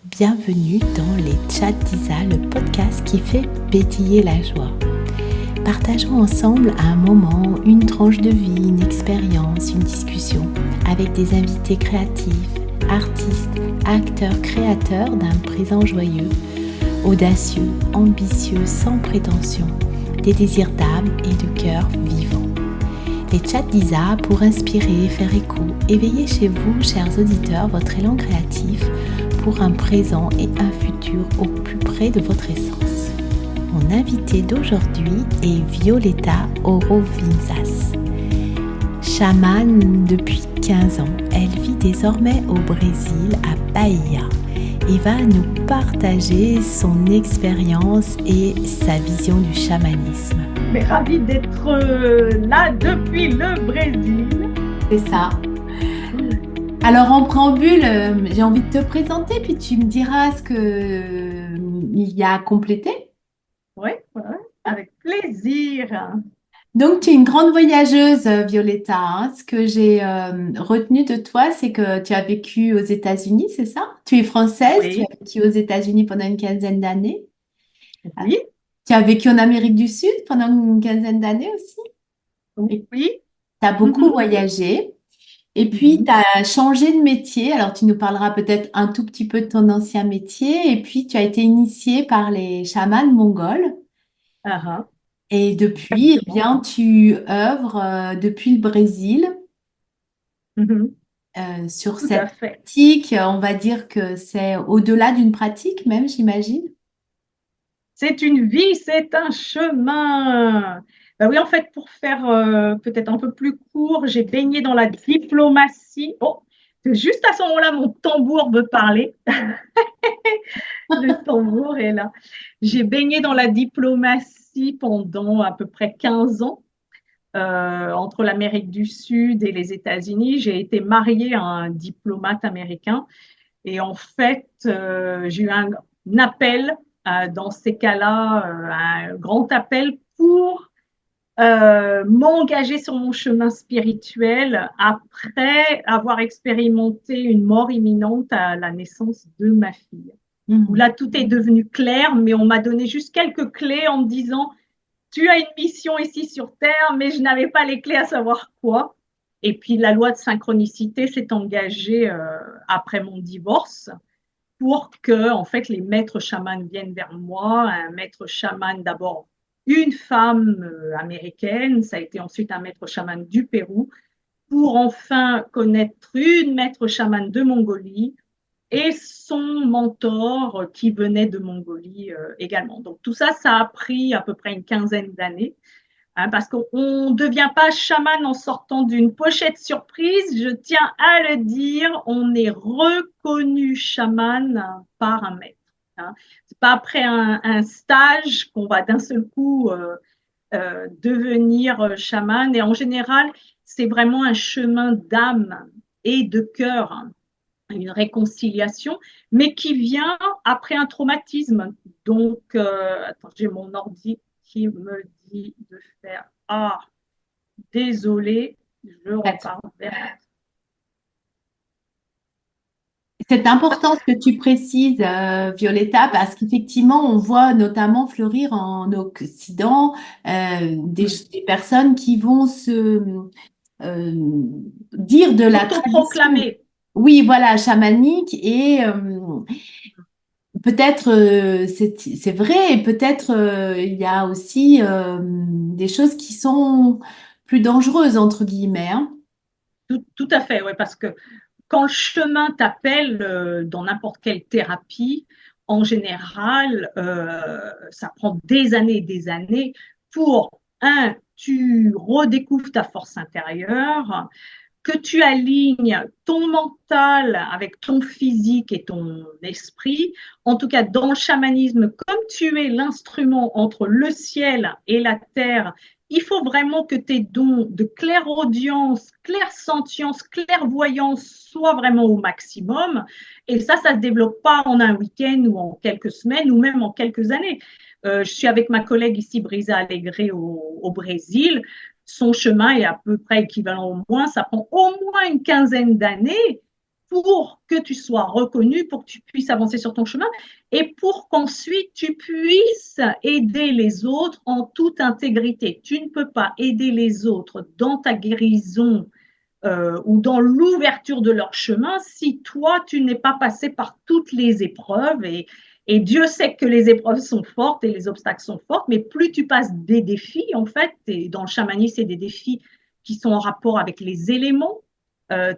Bienvenue dans les Chats d'Isa, le podcast qui fait pétiller la joie. Partageons ensemble un moment, une tranche de vie, une expérience, une discussion avec des invités créatifs, artistes, acteurs, créateurs d'un présent joyeux, audacieux, ambitieux, sans prétention, des désirs d'âme et de cœur vivants. Les Chats d'Isa pour inspirer, faire écho, éveiller chez vous, chers auditeurs, votre élan créatif pour un présent et un futur au plus près de votre essence. Mon invitée d'aujourd'hui est Violeta Orovinzas. Chamane depuis 15 ans, elle vit désormais au Brésil, à Bahia, et va nous partager son expérience et sa vision du chamanisme. Mais ravie d'être là depuis le Brésil. C'est ça. Alors en préambule, j'ai envie de te présenter, puis tu me diras ce que il y a à compléter. Oui, avec plaisir. Donc tu es une grande voyageuse, Violetta, hein. Ce que j'ai retenu de toi, c'est que tu as vécu aux États-Unis, c'est ça? Tu es française, tu as Oui, vécu aux États-Unis pendant une quinzaine d'années. oui, Tu as vécu en Amérique du Sud pendant une quinzaine d'années aussi. Et oui. tu as beaucoup Mhm, voyagé. Et puis, tu mhm. as changé de métier. Alors, tu nous parleras peut-être un tout petit peu de ton ancien métier. Et puis, tu as été initié par les chamans mongols. Ah, ah, Et depuis, eh exactement. bien, tu œuvres depuis le Brésil Mhm. sur Tout cette à fait. pratique. On va dire que c'est au-delà d'une pratique même, j'imagine. C'est une vie, c'est un chemin. Ben oui, en fait, pour faire peut-être un peu plus court, j'ai baigné dans la diplomatie. Oh, juste à ce moment-là, mon tambour veut parler. Le tambour est là. J'ai baigné dans la diplomatie pendant à peu près 15 ans, entre l'Amérique du Sud et les États-Unis. J'ai été mariée à un diplomate américain et en fait, j'ai eu un appel dans ces cas-là, un grand appel pour m'engager sur mon chemin spirituel après avoir expérimenté une mort imminente à la naissance de ma fille. Où Mhm. là, tout est devenu clair, mais on m'a donné juste quelques clés en me disant, tu as une mission ici sur Terre, mais je n'avais pas les clés à savoir quoi. Et puis la loi de synchronicité s'est engagée après mon divorce pour que en fait les maîtres chamans viennent vers moi, un maître chaman d'abord une femme américaine, ça a été ensuite un maître chaman du Pérou, pour enfin connaître une maître chamane de Mongolie et son mentor qui venait de Mongolie également. Donc tout ça, ça a pris à peu près une quinzaine d'années. Hein, parce qu'on ne devient pas chaman en sortant d'une pochette surprise, je tiens à le dire, on est reconnu chaman par un maître. Hein. Ce n'est pas après un stage qu'on va d'un seul coup devenir chaman. Et en général, c'est vraiment un chemin d'âme et de cœur, hein, une réconciliation, mais qui vient après un traumatisme. Donc, attends, j'ai mon ordi qui me dit de faire ah, désolé, je repars vers. C'est important ce que tu précises, Violetta, parce qu'effectivement, on voit notamment fleurir en Occident des personnes qui vont se euh, dire de la tradition, S'autoproclamer. oui, voilà, chamanique, et peut-être c'est vrai, et peut-être il y a aussi des choses qui sont plus dangereuses, entre guillemets, hein. Tout à fait, ouais, parce que quand le chemin t'appelle dans n'importe quelle thérapie, en général, ça prend des années pour, un, tu redécouvres ta force intérieure, que tu alignes ton mental avec ton physique et ton esprit. En tout cas, dans le chamanisme, comme tu es l'instrument entre le ciel et la terre, il faut vraiment que tes dons de clairaudience, clairsentience, clairvoyance soient vraiment au maximum. Et ça se développe pas en un week-end ou en quelques semaines ou même en quelques années. Je suis avec ma collègue ici, Brisa Alegre, au Brésil. Son chemin est à peu près équivalent au moins, ça prend au moins une quinzaine d'années. pour que tu sois reconnu, pour que tu puisses avancer sur ton chemin et pour qu'ensuite tu puisses aider les autres en toute intégrité. Tu ne peux pas aider les autres dans ta guérison ou dans l'ouverture de leur chemin si toi, tu n'es pas passé par toutes les épreuves. Et Dieu sait que les épreuves sont fortes et les obstacles sont forts, mais plus tu passes des défis, en fait, et dans le chamanisme, c'est des défis qui sont en rapport avec les éléments.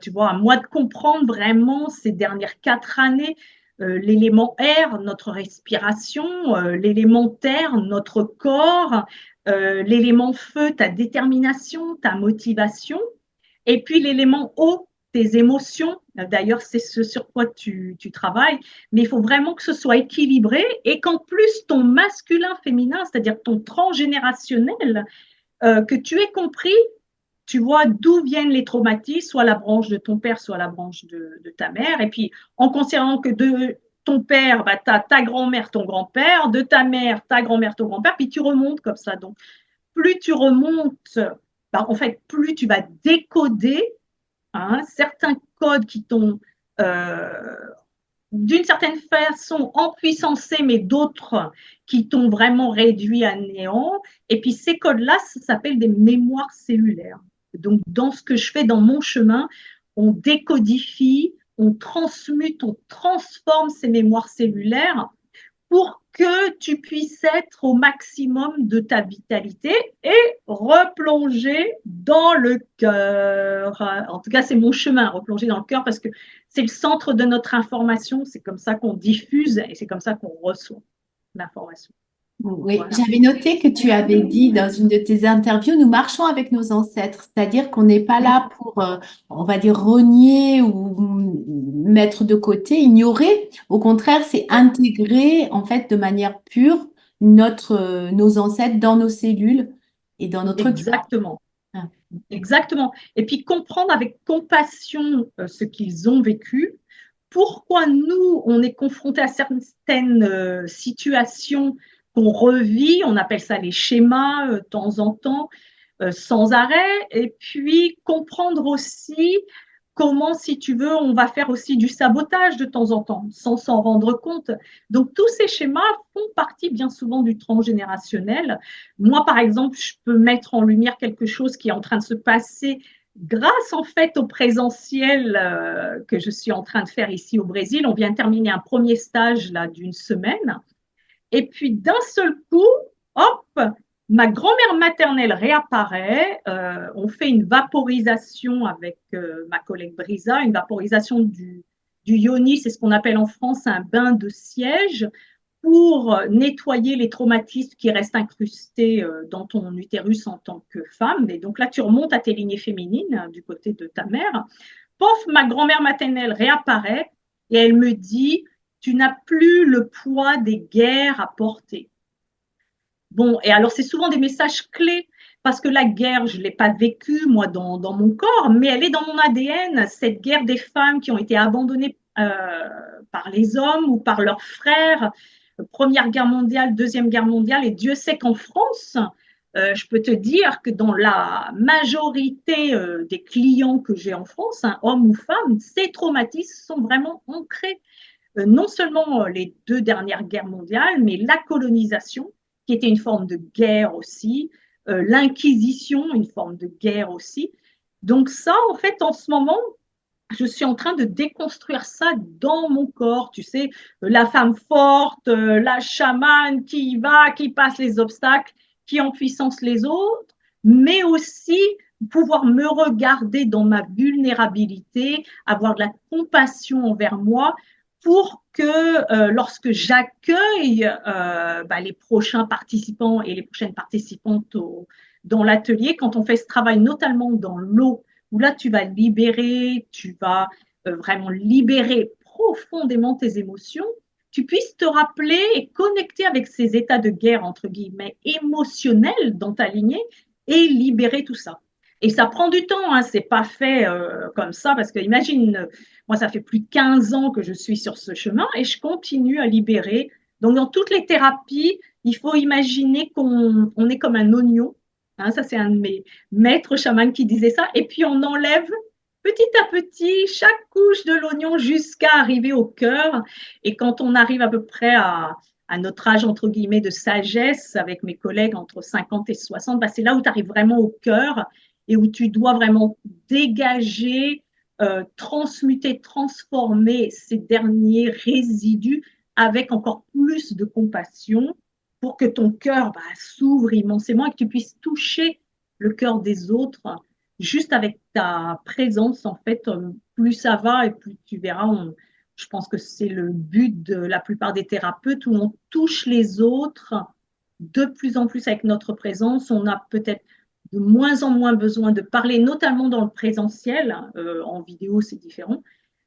Tu vois, à moi de comprendre vraiment ces dernières 4 années, l'élément air, notre respiration, l'élément terre, notre corps, l'élément feu, ta détermination, ta motivation, et puis l'élément eau, tes émotions. D'ailleurs, c'est ce sur quoi tu travailles, mais il faut vraiment que ce soit équilibré et qu'en plus ton masculin féminin, c'est-à-dire ton transgénérationnel, que tu aies compris, tu vois d'où viennent les traumatismes, soit la branche de ton père, soit la branche de ta mère. Et puis, en considérant que de ton père, bah, tu as ta grand-mère, ton grand-père, de ta mère, ta grand-mère, ton grand-père, puis tu remontes comme ça. Donc, plus tu remontes, bah, en fait, plus tu vas décoder certains codes qui t'ont d'une certaine façon empuissancé, mais d'autres qui t'ont vraiment réduit à néant. Et puis ces codes-là, ça s'appelle des mémoires cellulaires. Donc dans ce que je fais dans mon chemin, on décodifie, on transmute, on transforme ces mémoires cellulaires pour que tu puisses être au maximum de ta vitalité et replonger dans le cœur. En tout cas, c'est mon chemin, replonger dans le cœur, parce que c'est le centre de notre information, c'est comme ça qu'on diffuse et c'est comme ça qu'on reçoit l'information. Oui, Voilà. j'avais noté que tu avais dit dans une de tes interviews, nous marchons avec nos ancêtres, c'est-à-dire qu'on n'est pas là pour, on va dire, renier ou mettre de côté, ignorer. Au contraire, c'est intégrer, en fait, de manière pure nos ancêtres dans nos cellules et dans notre cœur. Exactement. Ah, Exactement. Et puis comprendre avec compassion ce qu'ils ont vécu, pourquoi nous, on est confrontés à certaines situations qu'on revit, on appelle ça les schémas de temps en temps, sans arrêt, et puis comprendre aussi comment, si tu veux, on va faire aussi du sabotage de temps en temps, sans s'en rendre compte. Donc, tous ces schémas font partie bien souvent du transgénérationnel. Moi, par exemple, je peux mettre en lumière quelque chose qui est en train de se passer grâce, en fait, au présentiel que je suis en train de faire ici au Brésil. On vient de terminer un premier stage là d'une semaine. Et puis, d'un seul coup, hop, ma grand-mère maternelle réapparaît. On fait une vaporisation avec ma collègue Brisa, une vaporisation du yoni, c'est ce qu'on appelle en France un bain de siège, pour nettoyer les traumatismes qui restent incrustés dans ton utérus en tant que femme. Et donc là, tu remontes à tes lignées féminines du côté de ta mère. Pof, ma grand-mère maternelle réapparaît et elle me dit, tu n'as plus le poids des guerres à porter. Bon, et alors c'est souvent des messages clés, parce que la guerre, je ne l'ai pas vécue, moi, dans mon corps, mais elle est dans mon ADN, cette guerre des femmes qui ont été abandonnées par les hommes ou par leurs frères, Première Guerre mondiale, Deuxième Guerre mondiale, et Dieu sait qu'en France, je peux te dire que dans la majorité des clients que j'ai en France, hommes ou femmes, ces traumatismes sont vraiment ancrés. Non seulement les 2 dernières guerres mondiales, mais la colonisation, qui était une forme de guerre aussi, l'Inquisition, une forme de guerre aussi. Donc ça, en fait, en ce moment, je suis en train de déconstruire ça dans mon corps, tu sais, la femme forte, la chamane qui y va, qui passe les obstacles, qui en puissance les autres, mais aussi pouvoir me regarder dans ma vulnérabilité, avoir de la compassion envers moi pour que lorsque j'accueille les prochains participants et les prochaines participantes dans l'atelier, quand on fait ce travail notamment dans l'eau, où là, tu vas libérer, tu vas vraiment libérer profondément tes émotions, tu puisses te rappeler et connecter avec ces états de guerre, entre guillemets, émotionnels dans ta lignée et libérer tout ça. Et ça prend du temps, hein, c'est pas fait comme ça, parce que imagine, moi, ça fait plus de 15 ans que je suis sur ce chemin et je continue à libérer. Donc, dans toutes les thérapies, il faut imaginer qu'on est comme un oignon. Ça, c'est un de mes maîtres chamans qui disait ça. Et puis, on enlève petit à petit, chaque couche de l'oignon jusqu'à arriver au cœur. Et quand on arrive à peu près à notre âge, entre guillemets, de sagesse, avec mes collègues entre 50 et 60, bah, c'est là où tu arrives vraiment au cœur et où tu dois vraiment dégager, transmuter, transformer ces derniers résidus avec encore plus de compassion pour que ton cœur s'ouvre immensément et que tu puisses toucher le cœur des autres juste avec ta présence. En fait, plus ça va et plus tu verras, je pense que c'est le but de la plupart des thérapeutes où on touche les autres de plus en plus avec notre présence. On a peut-être de moins en moins besoin de parler, notamment dans le présentiel. En vidéo, c'est différent.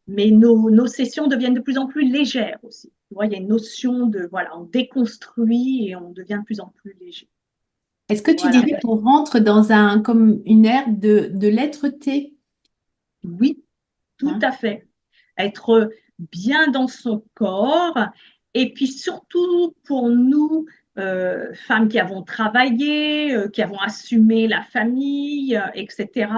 Mais nos sessions deviennent de plus en plus légères aussi. Tu vois, il y a une notion de, voilà, on déconstruit et on devient de plus en plus léger. Est-ce que tu Voilà. dirais qu'on rentre dans comme une ère de l'être-té, Oui, tout hein? à fait. Être bien dans son corps. Et puis surtout pour nous, femmes qui avons travaillé, qui avons assumé la famille, etc.,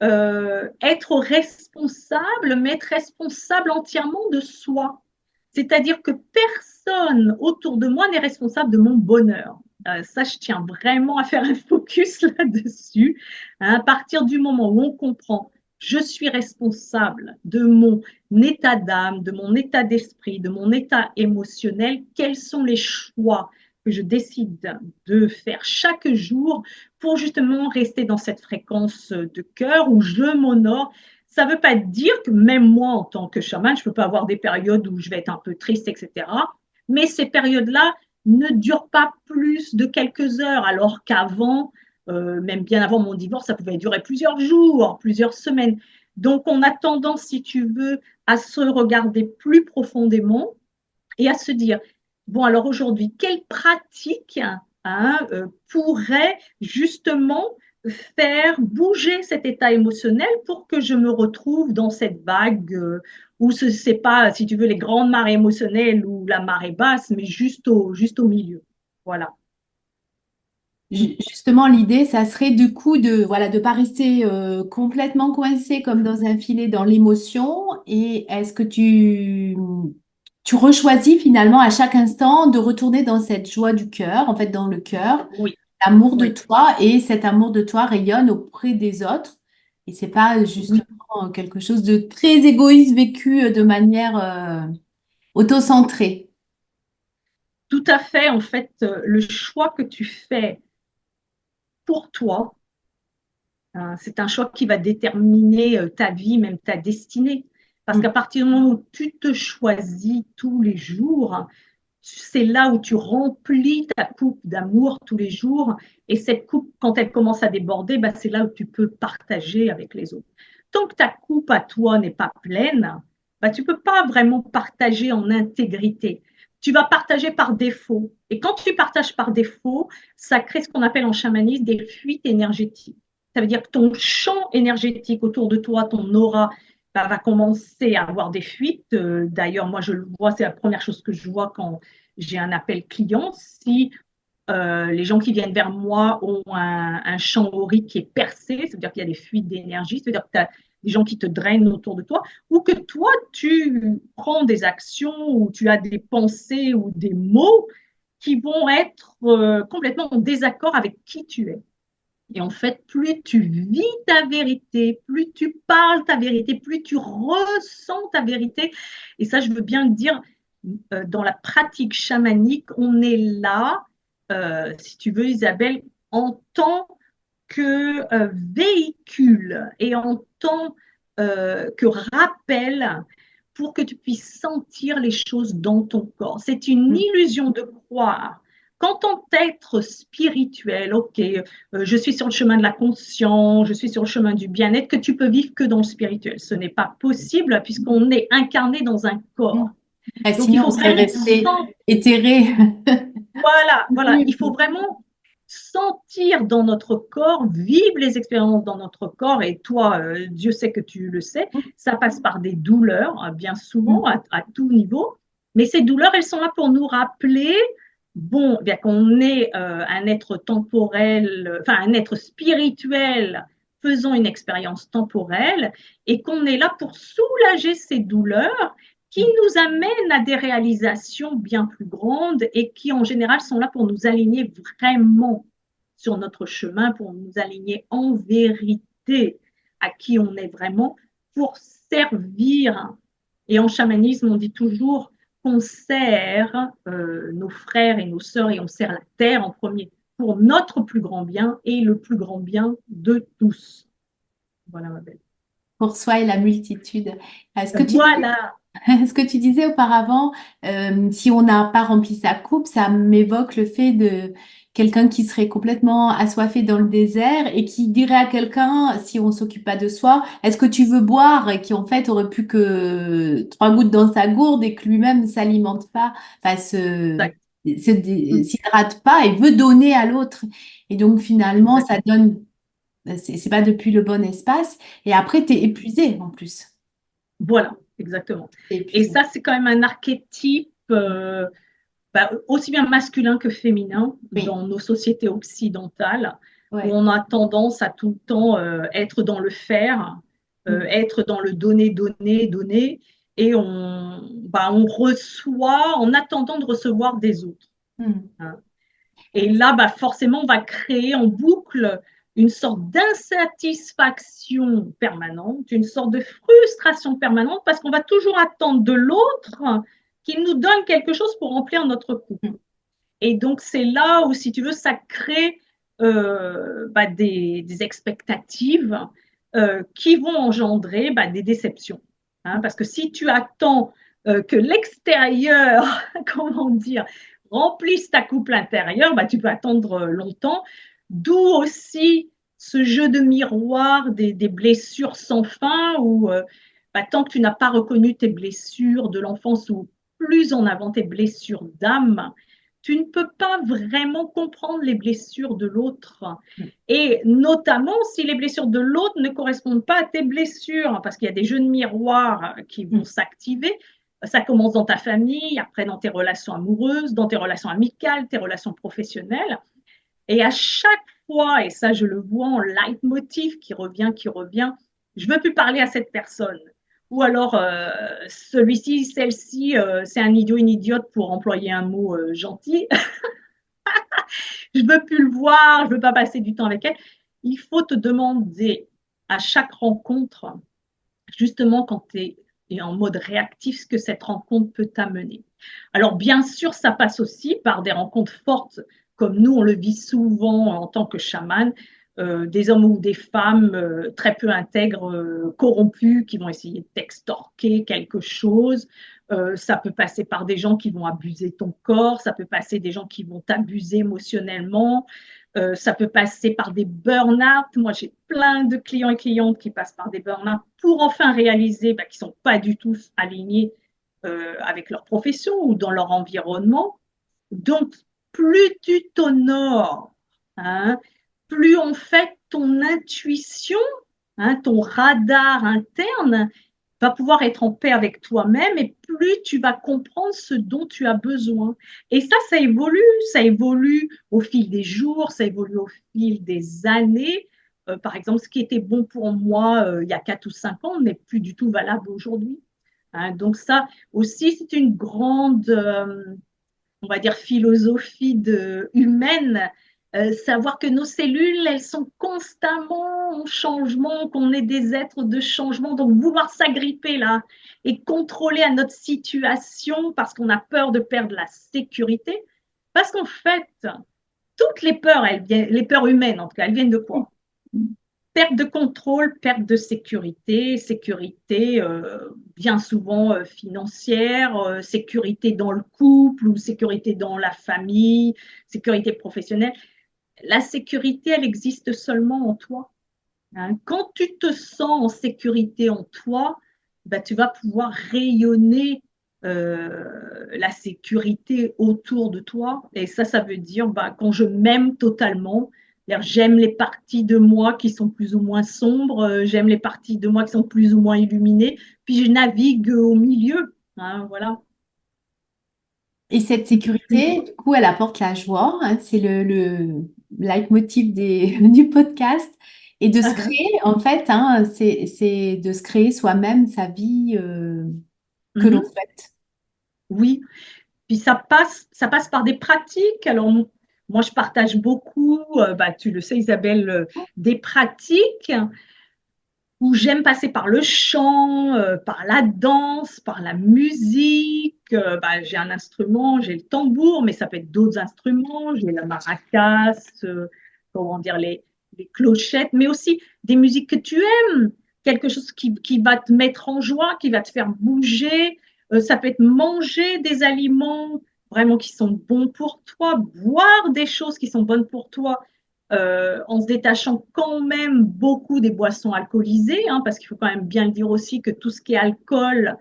être responsable, mais être responsable entièrement de soi. C'est-à-dire que personne autour de moi n'est responsable de mon bonheur. Ça, je tiens vraiment à faire un focus là-dessus. Hein, à partir du moment où on comprend, je suis responsable de mon état d'âme, de mon état d'esprit, de mon état émotionnel, quels sont les choix que je décide de faire chaque jour pour justement rester dans cette fréquence de cœur où je m'honore. Ça ne veut pas dire que même moi, en tant que chaman, je ne peux pas avoir des périodes où je vais être un peu triste, etc. Mais ces périodes-là ne durent pas plus de quelques heures, alors qu'avant, même bien avant mon divorce, ça pouvait durer plusieurs jours, plusieurs semaines. Donc, on a tendance, si tu veux, à se regarder plus profondément et à se dire, bon, alors aujourd'hui, quelle pratique pourrait justement faire bouger cet état émotionnel pour que je me retrouve dans cette vague où ce n'est pas, si tu veux, les grandes marées émotionnelles ou la marée basse, mais juste au milieu. Voilà. Justement, l'idée, ça serait du coup de voilà de pas rester complètement coincé comme dans un filet dans l'émotion. Et est-ce que tu rechoisis finalement à chaque instant de retourner dans cette joie du cœur, en fait dans le cœur, Oui, l'amour de oui, toi, et cet amour de toi rayonne auprès des autres. Et c'est pas oui, justement quelque chose de très égoïste vécu de manière auto-centrée. tout à fait. En fait, le choix que tu fais pour toi, c'est un choix qui va déterminer ta vie, même ta destinée. Parce qu'à Mm. partir du moment où tu te choisis tous les jours, c'est là où tu remplis ta coupe d'amour tous les jours. Et cette coupe, quand elle commence à déborder, bah, c'est là où tu peux partager avec les autres. Tant que ta coupe à toi n'est pas pleine, bah, tu ne peux pas vraiment partager en intégrité. Tu vas partager par défaut. Et quand tu partages par défaut, ça crée ce qu'on appelle en chamanisme des fuites énergétiques. Ça veut dire que ton champ énergétique autour de toi, ton aura, va commencer à avoir des fuites. D'ailleurs, moi, je le vois, c'est la première chose que je vois quand j'ai un appel client. Si les gens qui viennent vers moi ont un champ aurique qui est percé, ça veut dire qu'il y a des fuites d'énergie, ça veut dire que tu as des gens qui te drainent autour de toi, ou que toi, tu prends des actions ou tu as des pensées ou des mots qui vont être complètement en désaccord avec qui tu es. Et en fait, plus tu vis ta vérité, plus tu parles ta vérité, plus tu ressens ta vérité. Et ça, je veux bien le dire, dans la pratique chamanique, on est là, si tu veux, Isabelle, en tant que véhicule et en tant que rappel pour que tu puisses sentir les choses dans ton corps. C'est une Mm. illusion de croire qu'en tant qu'être spirituel, ok, je suis sur le chemin de la conscience, je suis sur le chemin du bien-être, que tu peux vivre que dans le spirituel. Ce n'est pas possible puisqu'on est incarné dans un Mm. corps. Donc il Sinon, on faut serait vraiment resté sentir. éthéré. Voilà, il faut vraiment sentir dans notre corps, vivre les expériences dans notre corps. Et toi, Dieu sait que tu le sais, ça passe par des douleurs, bien souvent, Mm. à tout niveau. Mais ces douleurs, elles sont là pour nous rappeler, bon, bien qu'on est un être temporel, enfin un être spirituel faisant une expérience temporelle et qu'on est là pour soulager ces douleurs qui nous amènent à des réalisations bien plus grandes et qui en général sont là pour nous aligner vraiment sur notre chemin, pour nous aligner en vérité à qui on est vraiment, pour servir. Et en chamanisme, on dit toujours qu'on sert nos frères et nos sœurs et on sert la terre en premier pour notre plus grand bien et le plus grand bien de tous. Voilà, ma belle. Pour soi et la multitude. Ce que tu disais, Voilà, ce que tu disais auparavant, si on n'a pas rempli sa coupe, ça m'évoque le fait de quelqu'un qui serait complètement assoiffé dans le désert et qui dirait à quelqu'un, si on s'occupe pas de soi, est-ce que tu veux boire? Et qui en fait aurait plus que 3 gouttes dans sa gourde et que lui-même ne s'alimente pas, enfin exact. s'hydrate pas et veut donner à l'autre. Et donc finalement, Exact. ça donne, c'est pas depuis le bon espace. Et après, tu es épuisé en plus. Voilà, exactement. T'es Et épuisé. ça, c'est quand même un archétype aussi bien masculin que féminin Oui. dans nos sociétés occidentales, où Ouais. on a tendance à tout le temps être dans le faire, Mm. être dans le donner, donner, donner, et on reçoit en attendant de recevoir des autres. Mm. Hein. Et là, forcément, on va créer en boucle une sorte d'insatisfaction permanente, une sorte de frustration permanente, parce qu'on va toujours attendre de l'autre qu'il nous donne quelque chose pour remplir notre coupe. Mm. Et donc, c'est là où, si tu veux, ça crée des expectatives qui vont engendrer des déceptions. Hein, parce que si tu attends que l'extérieur, comment dire, remplisse ta coupe intérieure, tu peux attendre longtemps. D'où aussi ce jeu de miroir des blessures sans fin où tant que tu n'as pas reconnu tes blessures de l'enfance ou plus en avant tes blessures d'âme, tu ne peux pas vraiment comprendre les blessures de l'autre. Et notamment si les blessures de l'autre ne correspondent pas à tes blessures, parce qu'il y a des jeux de miroir qui vont Mm. s'activer. Ça commence dans ta famille, après dans tes relations amoureuses, dans tes relations amicales, tes relations professionnelles. Et à chaque fois, et ça je le vois en leitmotiv qui revient, je ne veux plus parler à cette personne. Ou alors, celui-ci, celle-ci, c'est un idiot, une idiote pour employer un mot gentil. Je ne veux plus le voir, je ne veux pas passer du temps avec elle. Il faut te demander à chaque rencontre, justement quand tu es en mode réactif, ce que cette rencontre peut t'amener. Alors, bien sûr, ça passe aussi par des rencontres fortes, comme nous, on le vit souvent en tant que chaman, des hommes ou des femmes très peu intègres, corrompus, qui vont essayer de t'extorquer quelque chose. Ça peut passer par des gens qui vont abuser ton corps, ça peut passer des gens qui vont t'abuser émotionnellement, ça peut passer par des burn-out. Moi, j'ai plein de clients et clientes qui passent par des burn-out pour enfin réaliser qu'ils ne sont pas du tout alignés avec leur profession ou dans leur environnement. Donc, plus tu t'honores, hein, plus en fait ton intuition, hein, ton radar interne va pouvoir être en paix avec toi-même et plus tu vas comprendre ce dont tu as besoin. Et ça évolue au fil des jours, ça évolue au fil des années. Par exemple, ce qui était bon pour moi il y a 4 ou 5 ans n'est plus du tout valable aujourd'hui. Hein, donc ça aussi, c'est une grande, on va dire, humaine, savoir que nos cellules, elles sont constamment en changement, qu'on est des êtres de changement. Donc, vouloir s'agripper là et contrôler à notre situation parce qu'on a peur de perdre la sécurité. Parce qu'en fait, toutes les peurs, les peurs humaines en tout cas, elles viennent de quoi? Perte de contrôle, perte de sécurité, sécurité bien souvent financière, sécurité dans le couple ou sécurité dans la famille, sécurité professionnelle. La sécurité, elle existe seulement en toi. Hein. Quand tu te sens en sécurité en toi, tu vas pouvoir rayonner la sécurité autour de toi. Et ça veut dire quand je m'aime totalement, j'aime les parties de moi qui sont plus ou moins sombres, j'aime les parties de moi qui sont plus ou moins illuminées, puis je navigue au milieu. Hein, voilà. Et cette sécurité, du coup, elle apporte la joie, hein, c'est le leitmotiv du podcast. Et de se créer, en fait, hein, c'est de se créer soi-même sa vie que l'on Mhm. souhaite. Oui, puis ça passe par des pratiques. Alors, moi, je partage beaucoup, bah, tu le sais, Isabelle, des pratiques où j'aime passer par le chant, par la danse, par la musique. Bah, j'ai un instrument, j'ai le tambour, mais ça peut être d'autres instruments. J'ai la maracas, comment dire, les clochettes, mais aussi des musiques que tu aimes, quelque chose qui va te mettre en joie, qui va te faire bouger. Ça peut être manger des aliments vraiment qui sont bons pour toi, boire des choses qui sont bonnes pour toi, en se détachant quand même beaucoup des boissons alcoolisées, hein, parce qu'il faut quand même bien le dire aussi que tout ce qui est alcool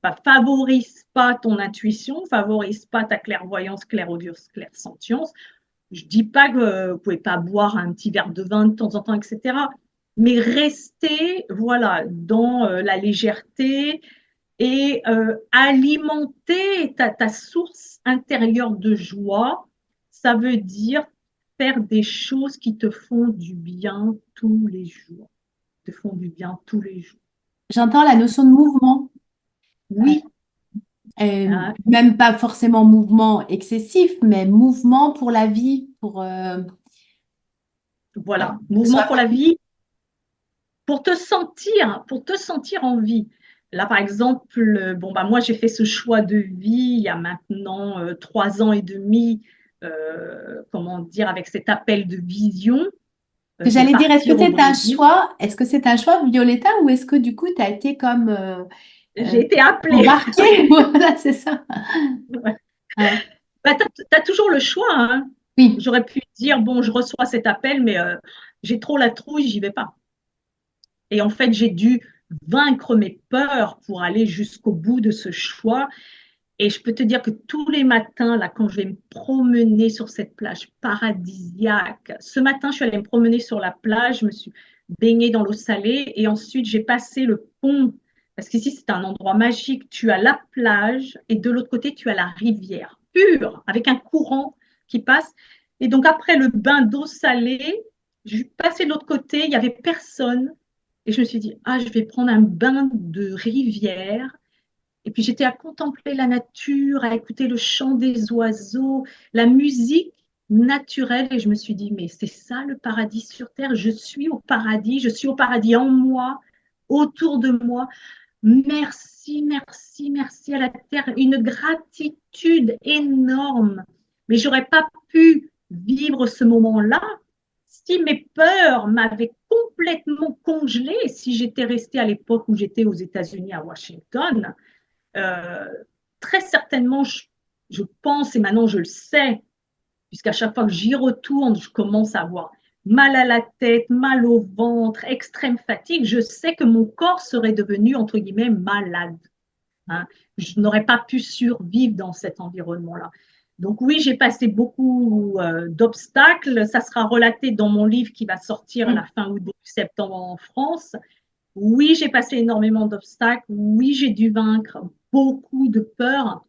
bah, favorise pas ton intuition, favorise pas ta clairvoyance, clairaudience, clairsentience. Je dis pas que vous pouvez pas boire un petit verre de vin de temps en temps, etc. Mais rester, voilà, dans la légèreté et alimenter ta source intérieure de joie. Ça veut dire faire des choses qui te font du bien tous les jours. Te font du bien tous les jours. J'entends la notion de mouvement, Oui, même pas forcément mouvement excessif, mais mouvement pour la vie, voilà. que ce Mouvement soit pour la vie, pour te sentir en vie. Là, par exemple, bon, bah, moi, j'ai fait ce choix de vie il y a maintenant 3 ans et demi, comment dire, avec cet appel de vision, que de j'allais dire, partir au Brésil. est-ce que c'est un choix, Violetta, ou est-ce que du coup, tu as été comme J'ai été appelée. embarquée? Voilà, c'est ça. Hein. Bah, tu as toujours le choix, hein. Oui. J'aurais pu dire, bon, je reçois cet appel, mais j'ai trop la trouille, j'y vais pas. Et en fait, j'ai dû vaincre mes peurs pour aller jusqu'au bout de ce choix. Et je peux te dire que tous les matins, là, quand je vais me promener sur cette plage paradisiaque, ce matin, je suis allée me promener sur la plage, je me suis baignée dans l'eau salée et ensuite j'ai passé le pont, parce qu'ici c'est un endroit magique. Tu as la plage et de l'autre côté, tu as la rivière pure avec un courant qui passe. Et donc après le bain d'eau salée, je suis passée de l'autre côté, il n'y avait personne. Et je me suis dit, ah, je vais prendre un bain de rivière et puis j'étais à contempler la nature, à écouter le chant des oiseaux, la musique naturelle. Et je me suis dit, mais c'est ça le paradis sur Terre. Je suis au paradis en moi, autour de moi. Merci, merci, merci à la Terre. Une gratitude énorme. Mais j'aurais pas pu vivre ce moment-là si mes peurs m'avaient complètement congelée, si j'étais restée à l'époque où j'étais aux États-Unis, à Washington. euh, Très certainement, je pense, et maintenant je le sais, puisqu'à chaque fois que j'y retourne, je commence à avoir mal à la tête, mal au ventre, extrême fatigue. Je sais que mon corps serait devenu, entre guillemets, malade. Hein. Je n'aurais pas pu survivre dans cet environnement-là. Donc oui, j'ai passé beaucoup d'obstacles. Ça sera relaté dans mon livre qui va sortir à la fin août, début septembre en France. Oui, j'ai passé énormément d'obstacles. Oui, j'ai dû vaincre beaucoup de peurs.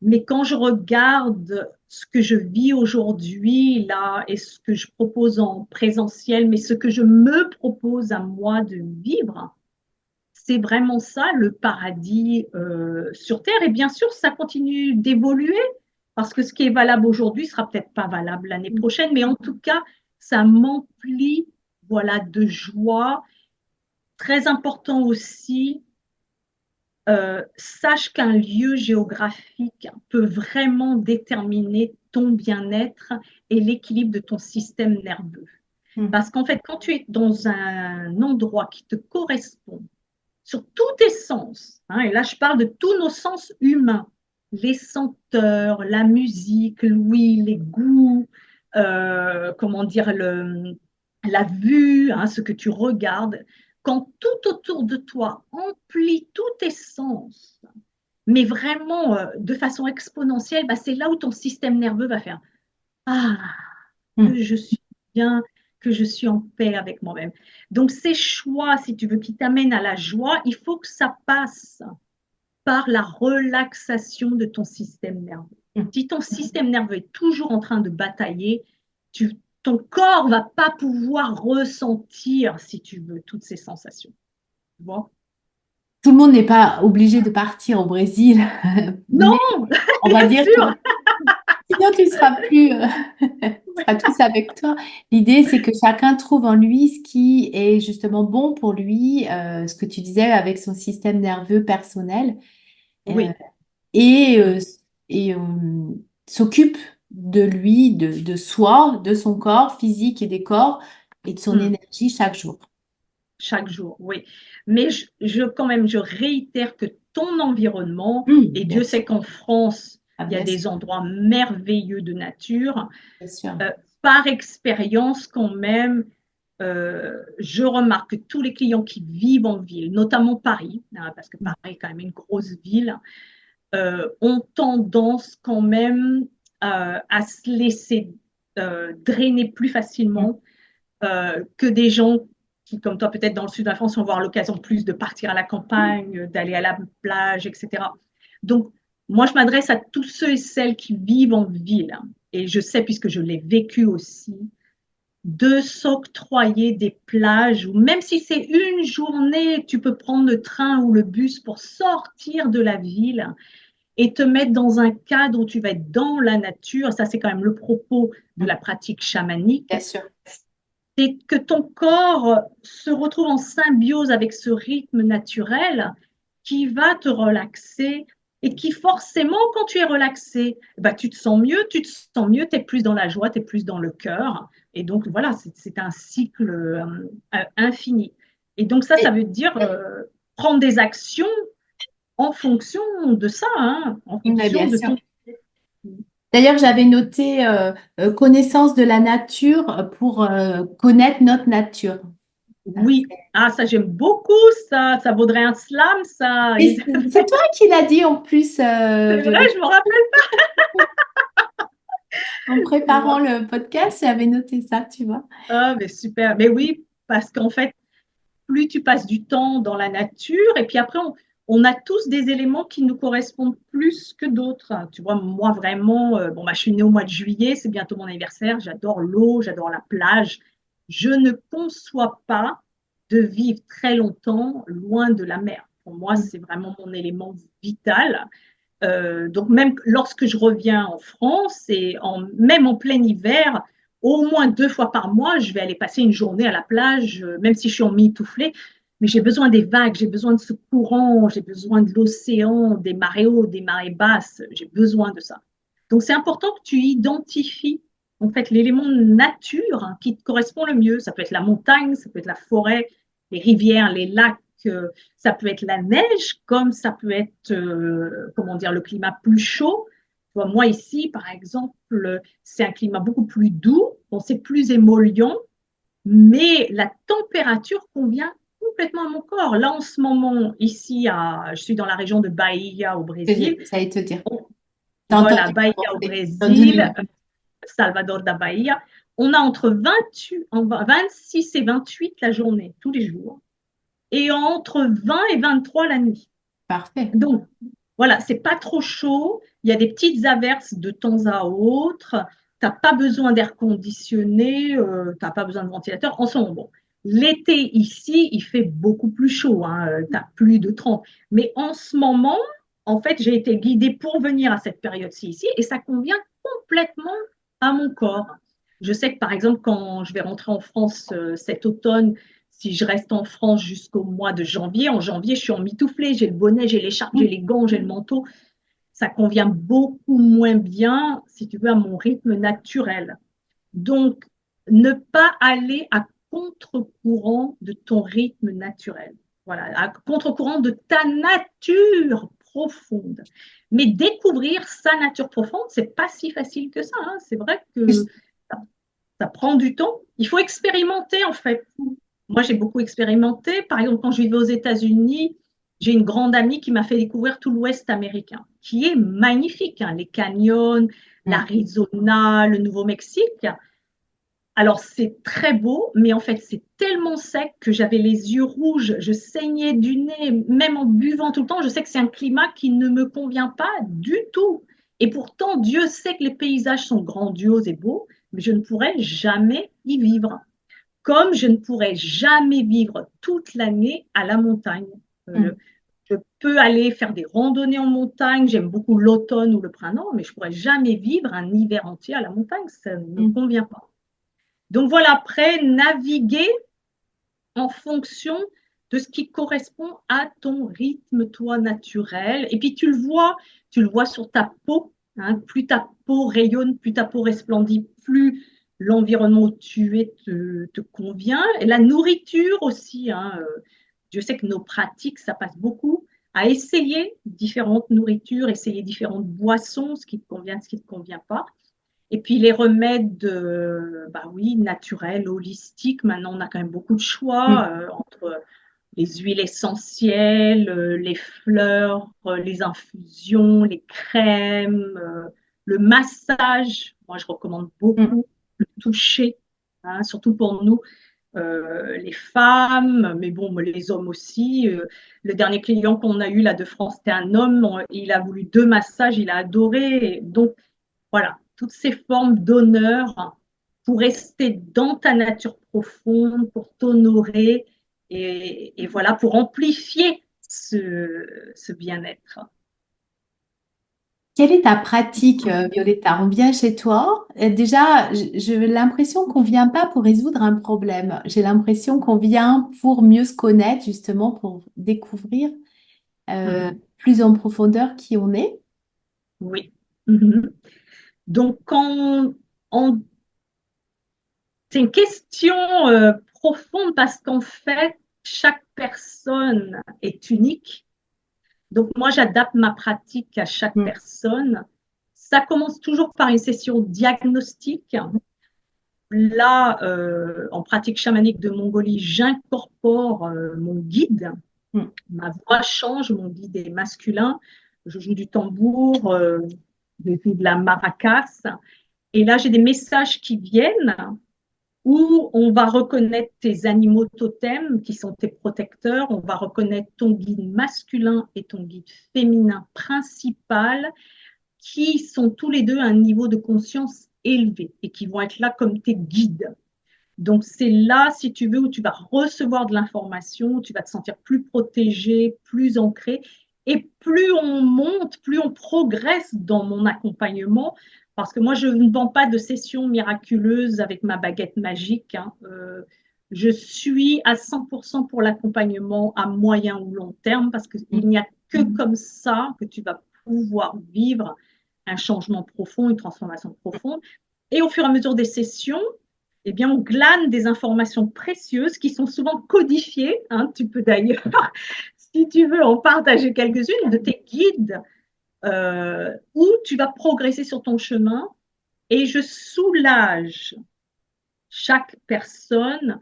Mais quand je regarde ce que je vis aujourd'hui, là, et ce que je propose en présentiel, mais ce que je me propose à moi de vivre, c'est vraiment ça le paradis sur Terre. Et bien sûr, ça continue d'évoluer parce que ce qui est valable aujourd'hui sera peut-être pas valable l'année prochaine, mais en tout cas, ça m'emplit, voilà, de joie. Très important aussi, sache qu'un lieu géographique peut vraiment déterminer ton bien-être et l'équilibre de ton système nerveux. Mm. Parce qu'en fait, quand tu es dans un endroit qui te correspond sur tous tes sens, hein, et là je parle de tous nos sens humains, les senteurs, la musique, l'ouïe, les goûts, comment dire, la vue, hein, ce que tu regardes, quand tout autour de toi emplit tous tes sens, mais vraiment de façon exponentielle, bah, c'est là où ton système nerveux va faire ah, Mm. que je suis bien, que je suis en paix avec moi-même. Donc, ces choix, si tu veux, qui t'amènent à la joie, il faut que ça passe par la relaxation de ton système nerveux. Mm. Si ton système nerveux est toujours en train de batailler, tu ton corps va pas pouvoir ressentir, si tu veux, toutes ces sensations. Tu vois? Tout le monde n'est pas obligé de partir au Brésil, mais Non, on va bien dire que sûr. sinon tu seras plus, tu seras tous avec toi. L'idée, c'est que chacun trouve en lui ce qui est justement bon pour lui, ce que tu disais avec son système nerveux personnel, euh, Oui, et, oui, s'occupe de lui, de soi, de son corps physique et des corps et de son hmm, énergie chaque jour. chaque jour, oui. Mais quand même, je réitère que ton environnement, et Bien Dieu sûr, sait qu'en France, ah, il y a bien sûr, des endroits merveilleux de nature, bien sûr. euh, par expérience quand même, je remarque que tous les clients qui vivent en ville, notamment Paris, hein, parce que Paris est quand même une grosse ville, ont tendance quand même à se laisser drainer plus facilement que des gens qui, comme toi, peut-être dans le sud de la France, vont avoir l'occasion plus de partir à la campagne, d'aller à la plage, etc. Donc, moi, je m'adresse à tous ceux et celles qui vivent en ville. Et je sais, puisque je l'ai vécu aussi, de s'octroyer des plages, ou même si c'est une journée, tu peux prendre le train ou le bus pour sortir de la ville et te mettre dans un cadre où tu vas être dans la nature. Ça, c'est quand même le propos de la pratique chamanique. Bien sûr. C'est que ton corps se retrouve en symbiose avec ce rythme naturel qui va te relaxer et qui forcément, quand tu es relaxé, bah, tu te sens mieux, tu es plus dans la joie, tu es plus dans le cœur. Et donc, voilà, c'est un cycle infini. Et donc, ça Et- veut dire prendre des actions en fonction de ça, hein, en mais fonction bien de sûr. ton... D'ailleurs, j'avais noté connaissance de la nature pour connaître notre nature. Oui, ah, ça j'aime beaucoup, ça vaudrait un slam, ça. Et c'est toi qui l'as dit en plus C'est vrai, je me rappelle. en préparant le podcast, j'avais noté ça, tu vois. Ah, mais super. Mais oui, parce qu'en fait, plus tu passes du temps dans la nature, et puis après, on a tous des éléments qui nous correspondent plus que d'autres. Tu vois, moi vraiment, bon, bah, je suis née au mois de juillet, c'est bientôt mon anniversaire, j'adore l'eau, j'adore la plage. Je ne conçois pas de vivre très longtemps loin de la mer. Pour moi, c'est vraiment mon élément vital. Donc même lorsque je reviens en France et même en plein hiver, au moins 2 fois par mois, je vais aller passer une journée à la plage, même si je suis en mitouflée. Mais j'ai besoin des vagues, j'ai besoin de ce courant, j'ai besoin de l'océan, des marées hautes, des marées basses, j'ai besoin de ça. Donc c'est important que tu identifies en fait l'élément nature hein, qui te correspond le mieux. Ça peut être la montagne, ça peut être la forêt, les rivières, les lacs, ça peut être la neige, comme ça peut être, comment dire, le climat plus chaud. Moi, ici, par exemple, c'est un climat beaucoup plus doux, bon, c'est plus émollient, mais la température convient complètement à mon corps. Là, en ce moment, ici, je suis dans la région de Bahia au Brésil. Ça allait te dire. T'as Voilà, entendu Bahia au penser. Brésil, Salvador da Bahia. On a entre 26 et 28 la journée, tous les jours, et entre 20 et 23 la nuit. Parfait. Donc, voilà, c'est pas trop chaud. Il y a des petites averses de temps à autre. Tu n'as pas besoin d'air conditionné, tu n'as pas besoin de ventilateur. En ce moment, bon, l'été ici, il fait beaucoup plus chaud. Hein, tu as plus de 30. Mais en ce moment, en fait, j'ai été guidée pour venir à cette période-ci ici et ça convient complètement à mon corps. Je sais que, par exemple, quand je vais rentrer en France cet automne, si je reste en France jusqu'au mois de janvier, en janvier, je suis en mitouflée, j'ai le bonnet, j'ai l'écharpe, j'ai les gants, j'ai le manteau. Ça convient beaucoup moins bien, si tu veux, à mon rythme naturel. Donc, ne pas aller à contre-courant de ton rythme naturel. Voilà, à contre-courant de ta nature profonde. Mais découvrir sa nature profonde, c'est pas si facile que ça. Hein. C'est vrai que ça prend du temps. Il faut expérimenter, en fait. Moi, j'ai beaucoup expérimenté. Par exemple, quand je vivais aux États-Unis, j'ai une grande amie qui m'a fait découvrir tout l'Ouest américain, qui est magnifique, hein, les canyons, Mm. l'Arizona, le Nouveau-Mexique. Alors, c'est très beau, mais en fait, c'est tellement sec que j'avais les yeux rouges, je saignais du nez, même en buvant tout le temps. Je sais que c'est un climat qui ne me convient pas du tout. Et pourtant, Dieu sait que les paysages sont grandioses et beaux, mais je ne pourrais jamais y vivre. Comme je ne pourrais jamais vivre toute l'année à la montagne. Euh, Mm. je peux aller faire des randonnées en montagne, j'aime beaucoup l'automne ou le printemps, mais je ne pourrais jamais vivre un hiver entier à la montagne, ça ne me Mm. convient pas. Donc voilà, après, naviguer en fonction de ce qui correspond à ton rythme, toi, naturel. Et puis tu le vois sur ta peau. Hein, plus ta peau rayonne, plus ta peau resplendit, plus l'environnement où tu es te convient. Et la nourriture aussi. Hein, je sais que nos pratiques, ça passe beaucoup à essayer différentes nourritures, essayer différentes boissons, ce qui te convient, ce qui ne te convient pas. Et puis les remèdes, bah oui, naturels, holistiques. Maintenant, on a quand même beaucoup de choix Mm. entre les huiles essentielles, les fleurs, les infusions, les crèmes, le massage. Moi, je recommande Mm. beaucoup le toucher, hein, surtout pour nous, les femmes, mais bon, les hommes aussi. Le dernier client qu'on a eu là de France, c'était un homme. Il a voulu 2 massages, il a adoré. Donc, voilà, toutes ces formes d'honneur pour rester dans ta nature profonde, pour t'honorer et voilà, pour amplifier ce bien-être. Quelle est ta pratique, Violetta? On vient chez toi. Déjà, j'ai l'impression qu'on vient pas pour résoudre un problème. J'ai l'impression qu'on vient pour mieux se connaître, justement, pour découvrir plus en profondeur qui on est. Oui. Mhm. Donc, c'est une question profonde parce qu'en fait, chaque personne est unique. Donc, moi, j'adapte ma pratique à chaque Mm. personne. Ça commence toujours par une session diagnostique. Là, en pratique chamanique de Mongolie, j'incorpore mon guide. Mm. Ma voix change, mon guide est masculin. Je joue du tambour, je joue de la maracas. Et là, j'ai des messages qui viennent où on va reconnaître tes animaux totems qui sont tes protecteurs. On va reconnaître ton guide masculin et ton guide féminin principal qui sont tous les deux à un niveau de conscience élevé et qui vont être là comme tes guides. Donc, c'est là, si tu veux, où tu vas recevoir de l'information, tu vas te sentir plus protégé, plus ancré. Et plus on monte, plus on progresse dans mon accompagnement, parce que moi, je ne vends pas de sessions miraculeuses avec ma baguette magique. Hein. Je suis à 100% pour l'accompagnement à moyen ou long terme, parce qu'il n'y a que comme ça que tu vas pouvoir vivre un changement profond, une transformation profonde. Et au fur et à mesure des sessions, eh bien, on glane des informations précieuses qui sont souvent codifiées. Hein. Tu peux d'ailleurs, si tu veux, en partager quelques-unes de tes guides où tu vas progresser sur ton chemin. Et je soulage chaque personne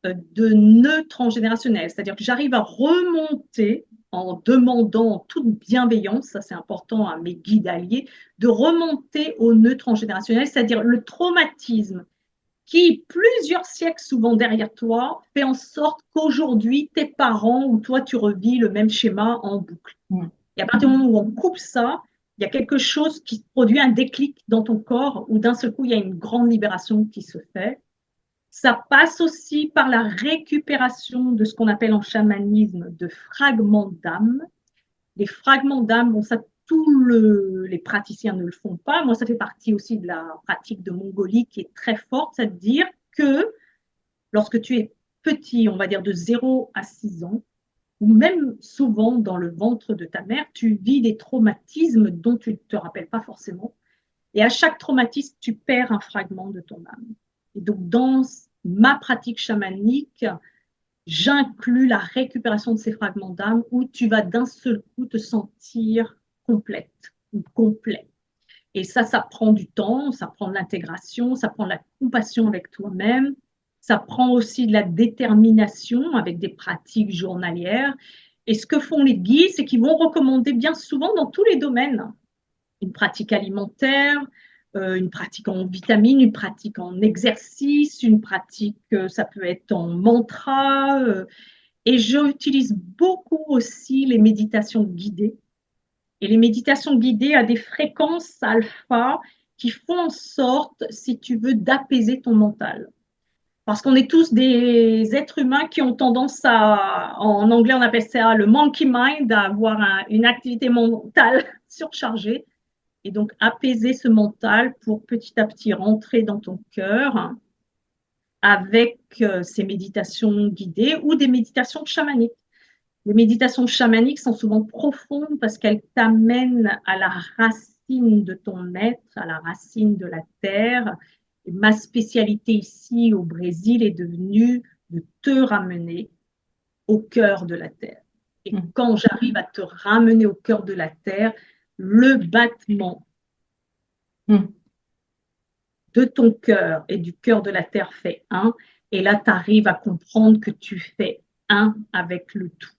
de nœuds transgénérationnels. C'est-à-dire que j'arrive à remonter en demandant en toute bienveillance, ça c'est important à mes guides alliés, de remonter au nœud transgénérationnel, c'est-à-dire le traumatisme qui, plusieurs siècles souvent derrière toi, fait en sorte qu'aujourd'hui, tes parents ou toi, tu revis le même schéma en boucle. Mm. Et à partir du moment où on coupe ça, il y a quelque chose qui produit un déclic dans ton corps où d'un seul coup, il y a une grande libération qui se fait. Ça passe aussi par la récupération de ce qu'on appelle en chamanisme de fragments d'âme. Les fragments d'âme, bon, ça, les praticiens ne le font pas. Moi, ça fait partie aussi de la pratique de Mongolie qui est très forte, c'est-à-dire que lorsque tu es petit, on va dire de 0 à 6 ans, ou même souvent dans le ventre de ta mère, tu vis des traumatismes dont tu ne te rappelles pas forcément. Et à chaque traumatisme, tu perds un fragment de ton âme. Et donc, dans ma pratique chamanique, j'inclus la récupération de ces fragments d'âme où tu vas d'un seul coup te sentir complète ou complet. Et ça prend du temps, ça prend de l'intégration, ça prend de la compassion avec toi-même, ça prend aussi de la détermination avec des pratiques journalières. Et ce que font les guides, c'est qu'ils vont recommander bien souvent dans tous les domaines une pratique alimentaire, une pratique en vitamines, une pratique en exercice, une pratique, ça peut être en mantra. Et j'utilise beaucoup aussi les méditations guidées. Et les méditations guidées à des fréquences alpha qui font en sorte, si tu veux, d'apaiser ton mental. Parce qu'on est tous des êtres humains qui ont tendance en anglais on appelle ça le monkey mind, à avoir une activité mentale surchargée. Et donc apaiser ce mental pour petit à petit rentrer dans ton cœur avec ces méditations guidées ou des méditations chamaniques. Les méditations chamaniques sont souvent profondes parce qu'elles t'amènent à la racine de ton être, à la racine de la terre. Et ma spécialité ici au Brésil est devenue de te ramener au cœur de la terre. Et quand j'arrive à te ramener au cœur de la terre, le battement de ton cœur et du cœur de la terre fait un. Et là, tu arrives à comprendre que tu fais un avec le tout.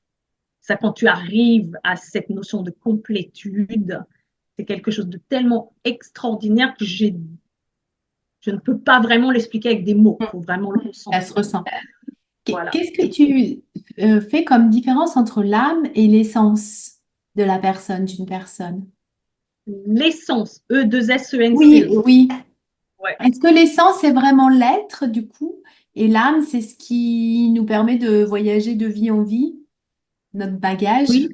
Ça, quand tu arrives à cette notion de complétude, c'est quelque chose de tellement extraordinaire que je ne peux pas vraiment l'expliquer avec des mots. Il faut vraiment le ressentir. Ça se ressent. Voilà. Qu'est-ce que tu fais comme différence entre l'âme et l'essence de la personne, d'une personne? L'essence, E2SENCE. Oui, oui. Ouais. Est-ce que l'essence est vraiment l'être, du coup, et l'âme, c'est ce qui nous permet de voyager de vie en vie, notre bagage? Oui,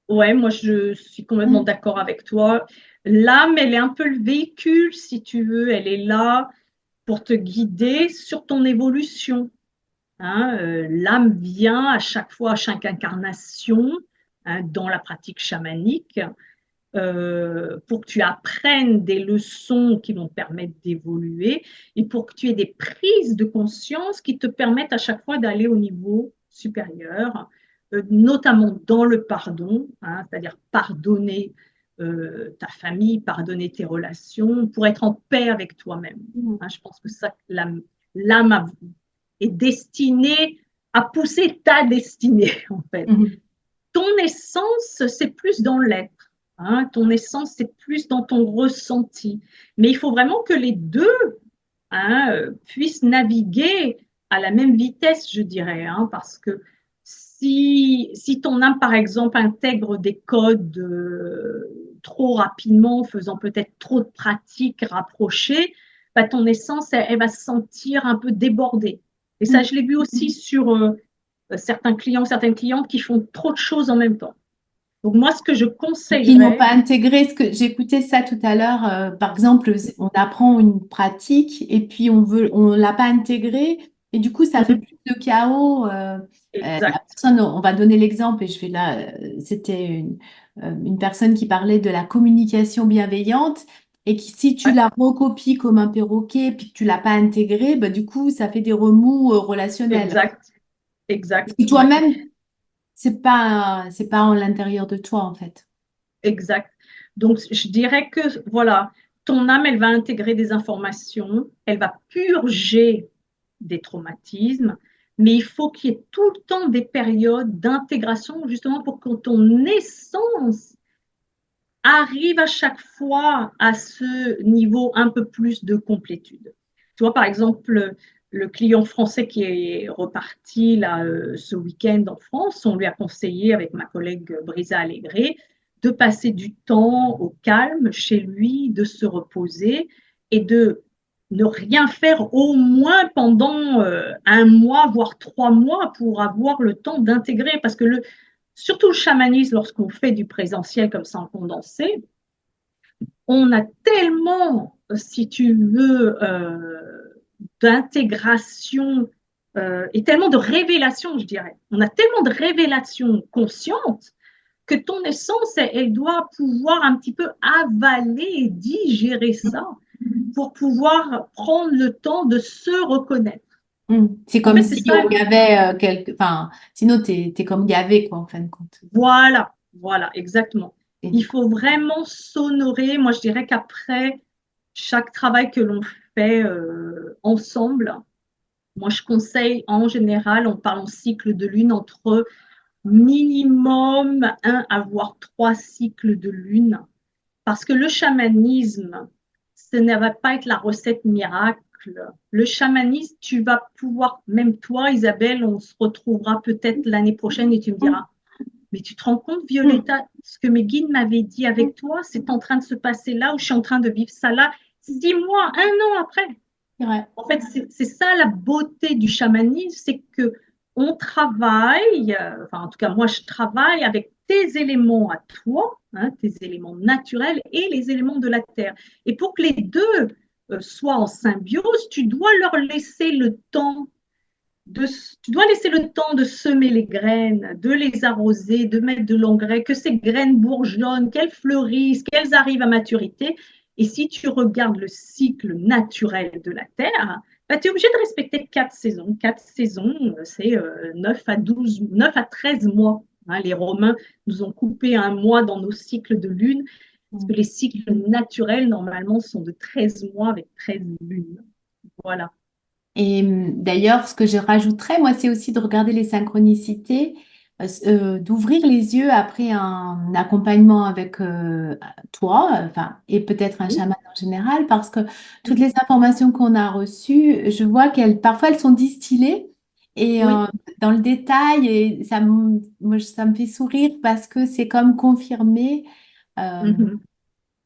ouais, moi je suis complètement d'accord avec toi. L'âme, elle est un peu le véhicule, si tu veux, elle est là pour te guider sur ton évolution. Hein, l'âme vient à chaque fois, à chaque incarnation, hein, dans la pratique chamanique, pour que tu apprennes des leçons qui vont te permettre d'évoluer et pour que tu aies des prises de conscience qui te permettent à chaque fois d'aller au niveau supérieur, notamment dans le pardon, hein, c'est-à-dire pardonner ta famille, pardonner tes relations, pour être en paix avec toi-même. Hein, je pense que ça, l'âme est destinée à pousser ta destinée, en fait. Ton essence, c'est plus dans l'être. Hein, ton essence, c'est plus dans ton ressenti. Mais il faut vraiment que les deux puissent naviguer à la même vitesse, je dirais. Hein, parce que si ton âme, par exemple, intègre des codes trop rapidement, faisant peut-être trop de pratiques rapprochées, bah, ton essence, elle va se sentir un peu débordée. Et ça, je l'ai vu aussi sur certains clients, certaines clientes qui font trop de choses en même temps. Donc moi, ce que je Qui n'ont conseillerais, pas intégré ce que j'écoutais ça tout à l'heure. Par exemple, on apprend une pratique et puis on l'a pas intégrée et du coup, ça fait plus de chaos. La exact, personne, on va donner l'exemple et je vais là, c'était une personne qui parlait de la communication bienveillante et qui, si tu ouais, la recopies comme un perroquet puis que tu l'as pas intégrée, bah, du coup, ça fait des remous relationnels. exact, Parce que exact, ouais, toi-même, c'est pas en l'intérieur de toi en fait. exact. Donc je dirais que voilà, ton âme, elle va intégrer des informations, elle va purger des traumatismes, mais il faut qu'il y ait tout le temps des périodes d'intégration justement pour que ton essence arrive à chaque fois à ce niveau un peu plus de complétude. Tu vois, par exemple, le client français qui est reparti là, ce week-end en France, on lui a conseillé avec ma collègue Brisa Allégré de passer du temps au calme chez lui, de se reposer et de ne rien faire au moins pendant un mois, voire 3 mois pour avoir le temps d'intégrer. Parce que surtout le chamanisme, lorsqu'on fait du présentiel comme ça en condensé, on a tellement, si tu veux, d'intégration et tellement de révélations, je dirais. On a tellement de révélations conscientes que ton essence, elle doit pouvoir un petit peu avaler et digérer ça pour pouvoir prendre le temps de se reconnaître. C'est En comme fait, c'est si ça. on gavait Enfin, sinon, t'es comme gavé, quoi, en fin de compte. Voilà, voilà, exactement. Et Il du coup, faut vraiment s'honorer. Moi, je dirais qu'après chaque travail que l'on fait ensemble, moi, je conseille en général, on parle en cycle de lune, entre minimum 1 à 3 cycles de lune. Parce que le chamanisme, ce ne va pas être la recette miracle. Le chamanisme, tu vas pouvoir, même toi, Isabelle, on se retrouvera peut-être l'année prochaine et tu me diras, mais tu te rends compte, Violetta, ce que mes guides m'avaient dit avec toi, c'est en train de se passer là, ou je suis en train de vivre ça là, 6 mois, 1 an après. C'est vrai. En fait, c'est ça la beauté du chamanisme, c'est que on travaille, enfin en tout cas moi je travaille avec tes éléments à toi, hein, tes éléments naturels et les éléments de la terre. Et pour que les deux soient en symbiose, tu dois leur laisser le temps tu dois laisser le temps de semer les graines, de les arroser, de mettre de l'engrais, que ces graines bourgeonnent, qu'elles fleurissent, qu'elles arrivent à maturité. Et si tu regardes le cycle naturel de la Terre, bah, tu es obligé de respecter 4 saisons. 4 saisons, c'est 9 à 12, 9 à 13 mois. Hein, les Romains nous ont coupé un mois dans nos cycles de lune, parce que les cycles naturels, normalement, sont de 13 mois avec 13 lunes. Voilà. Et d'ailleurs, ce que je rajouterais, moi, c'est aussi de regarder les synchronicités, d'ouvrir les yeux après un accompagnement avec toi, enfin, et peut-être un chaman en général, parce que toutes les informations qu'on a reçues, je vois qu'elles, parfois, elles sont distillées et Oui. dans le détail, et moi, ça me fait sourire parce que c'est comme confirmer. euh, Mhm.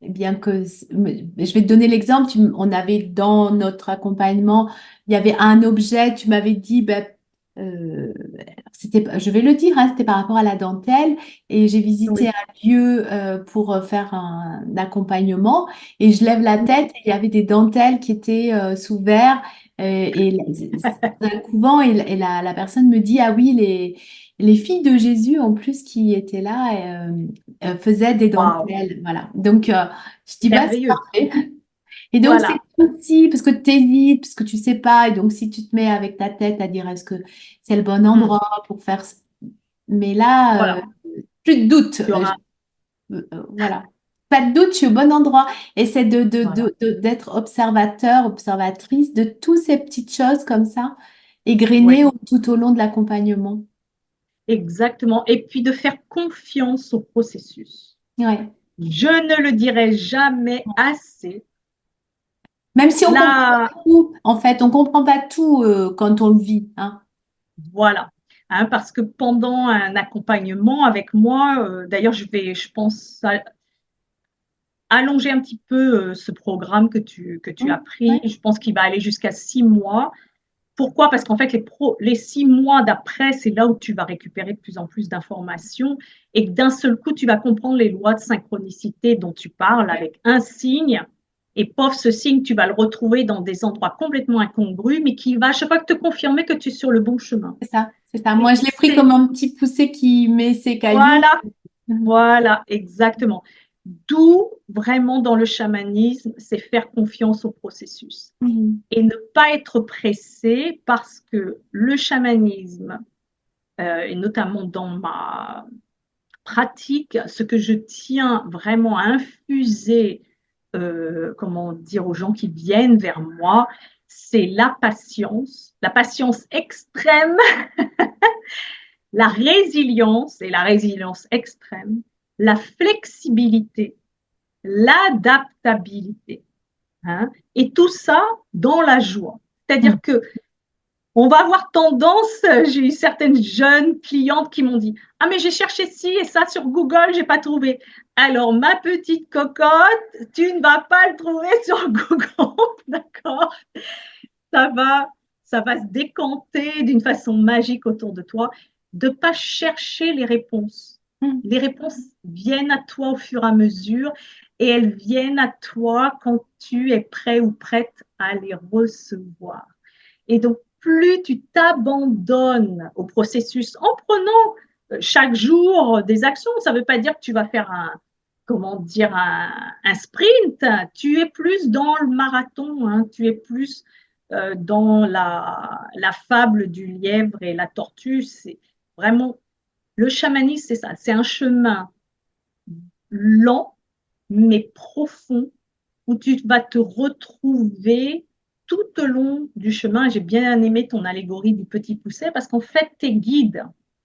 Bien que, je vais te donner l'exemple, on avait dans notre accompagnement, il y avait un objet, tu m'avais dit, ben, euh, je vais le dire, hein, c'était par rapport à la dentelle, et j'ai visité Oui. un lieu pour faire un accompagnement, et je lève la tête, et il y avait des dentelles qui étaient sous verre, et c'est un couvent, et la personne me dit, ah oui, les filles de Jésus en plus qui étaient là, faisaient des Waouh, dentelles, voilà. Donc, je dis, bah, c'est merveilleux. parfait. Et donc, c'est Voilà, aussi parce que tu hésites, parce que tu sais pas. Et donc, si tu te mets avec ta tête à dire, est-ce que c'est le bon mm, endroit pour faire Mais là, voilà. plus de doute. Tu auras, Voilà. Pas de doute, je suis au bon endroit. Et c'est voilà, d'être observateur, observatrice de toutes ces petites choses comme ça, oui, égrenées tout au long de l'accompagnement. exactement. Et puis de faire confiance au processus. Ouais. Je ne le dirai jamais assez. Même si on comprend Là, pas tout, en fait, on comprend pas tout quand on le vit, hein. voilà. Hein, parce que pendant un accompagnement avec moi, d'ailleurs, je pense, allonger un petit peu ce programme que tu as pris. Ouais, Je pense qu'il va aller jusqu'à 6 mois. Pourquoi? Parce qu'en fait, les 6 mois d'après, c'est là où tu vas récupérer de plus en plus d'informations et que d'un seul coup, tu vas comprendre les lois de synchronicité dont tu parles ouais, avec un signe. Et pof, ce signe, tu vas le retrouver dans des endroits complètement incongrus, mais qui va à chaque fois te confirmer que tu es sur le bon chemin. c'est ça, c'est ça. Et Moi, je l'ai pris c'est, comme un petit poussé qui met ses cailloux. voilà, voilà, exactement. D'où vraiment dans le chamanisme, c'est faire confiance au processus Mhm. et ne pas être pressé parce que le chamanisme, et notamment dans ma pratique, ce que je tiens vraiment à infuser, comment dire, aux gens qui viennent vers moi, c'est la patience extrême, la résilience extrême, la flexibilité, l'adaptabilité. Hein, et tout ça dans la joie. Mhm. C'est-à-dire que on va avoir tendance, j'ai eu certaines jeunes clientes qui m'ont dit, ah mais j'ai cherché ci et ça sur Google, j'ai pas trouvé. Alors ma petite cocotte, tu ne vas pas le trouver sur Google, d'accord? Ça va, ça va se décanter d'une façon magique autour de toi, de pas chercher les réponses. Mhm. Les réponses viennent à toi au fur et à mesure et elles viennent à toi quand tu es prêt ou prête à les recevoir. Et donc, plus tu t'abandonnes au processus en prenant chaque jour des actions, ça ne veut pas dire que tu vas faire comment dire, un sprint. Tu es plus dans le marathon, hein, tu es plus dans la fable du lièvre et la tortue. C'est vraiment le chamanisme, c'est ça. C'est un chemin lent mais profond où tu vas te retrouver tout au long du chemin. J'ai bien aimé ton allégorie du petit pousset parce qu'en fait, tes guides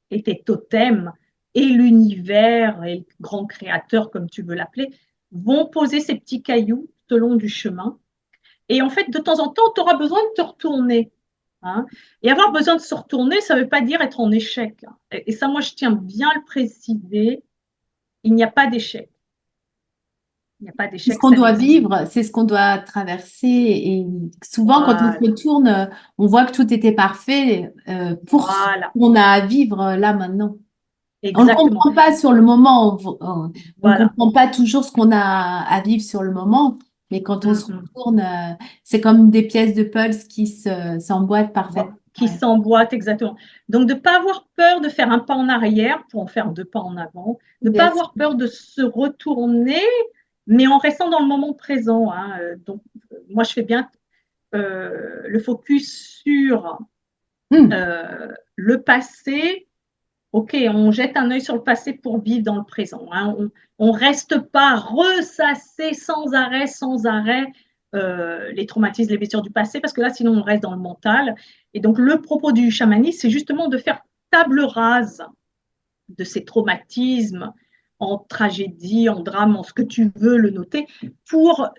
et tes totems et l'univers et le grand créateur, comme tu veux l'appeler, vont poser ces petits cailloux tout au long du chemin. Et en fait, de temps en temps, tu auras besoin de te retourner. Hein. Et avoir besoin de se retourner, ça ne veut pas dire être en échec. Et ça, moi, je tiens bien à le préciser. Il n'y a pas d'échec. Il n'y a pas C'est ce d'échec, qu'on ça doit n'existe. vivre, c'est ce qu'on doit traverser. Et souvent, quand on se Voilà, retourne, on voit que tout était parfait pour ce voilà, qu'on a à vivre là maintenant. On ne exactement. comprend pas sur le moment, on ne Voilà. comprend pas toujours ce qu'on a à vivre sur le moment, mais quand on Mm, se mm. retourne, c'est comme des pièces de puzzle qui s'emboîtent parfaitement. Qui Ouais. s'emboîtent, exactement. Donc, de ne pas avoir peur de faire un pas en arrière pour en faire deux pas en avant, de ne pas Yes. avoir peur de se retourner, mais en restant dans le moment présent, hein. Donc, moi, je fais bien le focus sur Hmm. le passé. Ok, on jette un œil sur le passé pour vivre dans le présent, hein. On reste pas ressasser sans arrêt les traumatismes, les blessures du passé, parce que là, sinon, on reste dans le mental. Et donc, le propos du chamanisme, c'est justement de faire table rase de ces traumatismes en tragédie, en drame, en ce que tu veux le noter, pour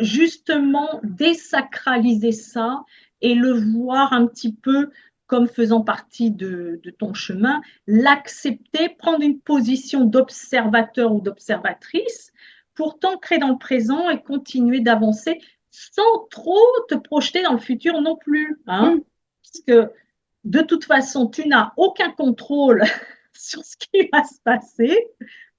justement désacraliser ça et le voir un petit peu comme faisant partie de ton chemin, l'accepter, prendre une position d'observateur ou d'observatrice pour t'ancrer dans le présent et continuer d'avancer sans trop te projeter dans le futur non plus, hein, Hmm. parce que de toute façon, tu n'as aucun contrôle sur ce qui va se passer,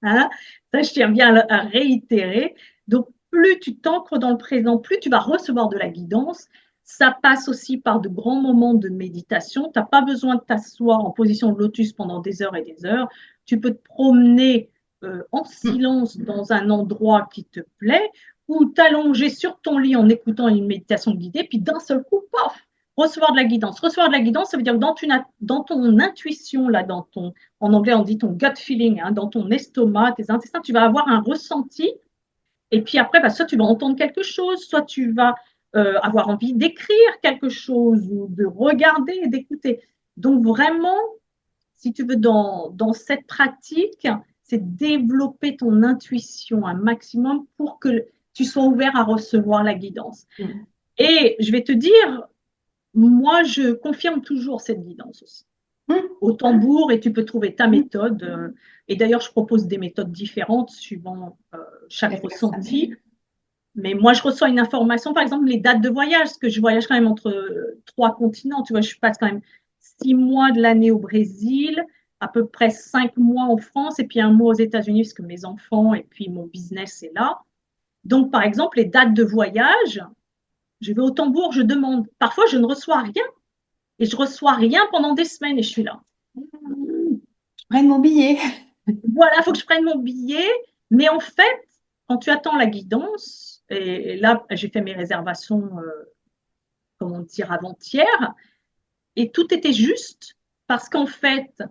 hein. Ça, je tiens bien à réitérer. Donc, plus tu t'ancres dans le présent, plus tu vas recevoir de la guidance. Ça passe aussi par de grands moments de méditation. Tu n'as pas besoin de t'asseoir en position de lotus pendant des heures et des heures. Tu peux te promener en Hmm. silence dans un endroit qui te plaît ou t'allonger sur ton lit en écoutant une méditation guidée, puis d'un seul coup, paf, recevoir de la guidance. Recevoir de la guidance, ça veut dire que dans ton intuition, là, en anglais, on dit ton gut feeling, hein, dans ton estomac, tes intestins, tu vas avoir un ressenti. Et puis après, bah, soit tu vas entendre quelque chose, soit tu vas avoir envie d'écrire quelque chose ou de regarder et d'écouter. Donc vraiment, si tu veux, dans cette pratique, c'est développer ton intuition un maximum pour que tu sois ouvert à recevoir la guidance. Hmm. Et je vais te dire, moi, je confirme toujours cette guidance aussi. Hmm. Au tambour, et tu peux trouver ta Hmm. méthode. Et d'ailleurs, je propose des méthodes différentes suivant chaque Les personnes. ressenti. Mais moi, je reçois une information, par exemple, les dates de voyage, parce que je voyage quand même entre trois continents. Tu vois, je passe quand même 6 mois de l'année au Brésil, à peu près 5 mois en France, et puis un mois aux États-Unis, parce que mes enfants et puis mon business est là. Donc, par exemple, les dates de voyage, je vais au tambour, je demande. Parfois, je ne reçois rien. Et je reçois rien pendant des semaines et je suis là. Prenne mon billet. Voilà, il faut que je prenne mon billet. Mais en fait, quand tu attends la guidance, et là, j'ai fait mes réservations, comment dire, avant-hier, et tout était juste parce qu'en fait,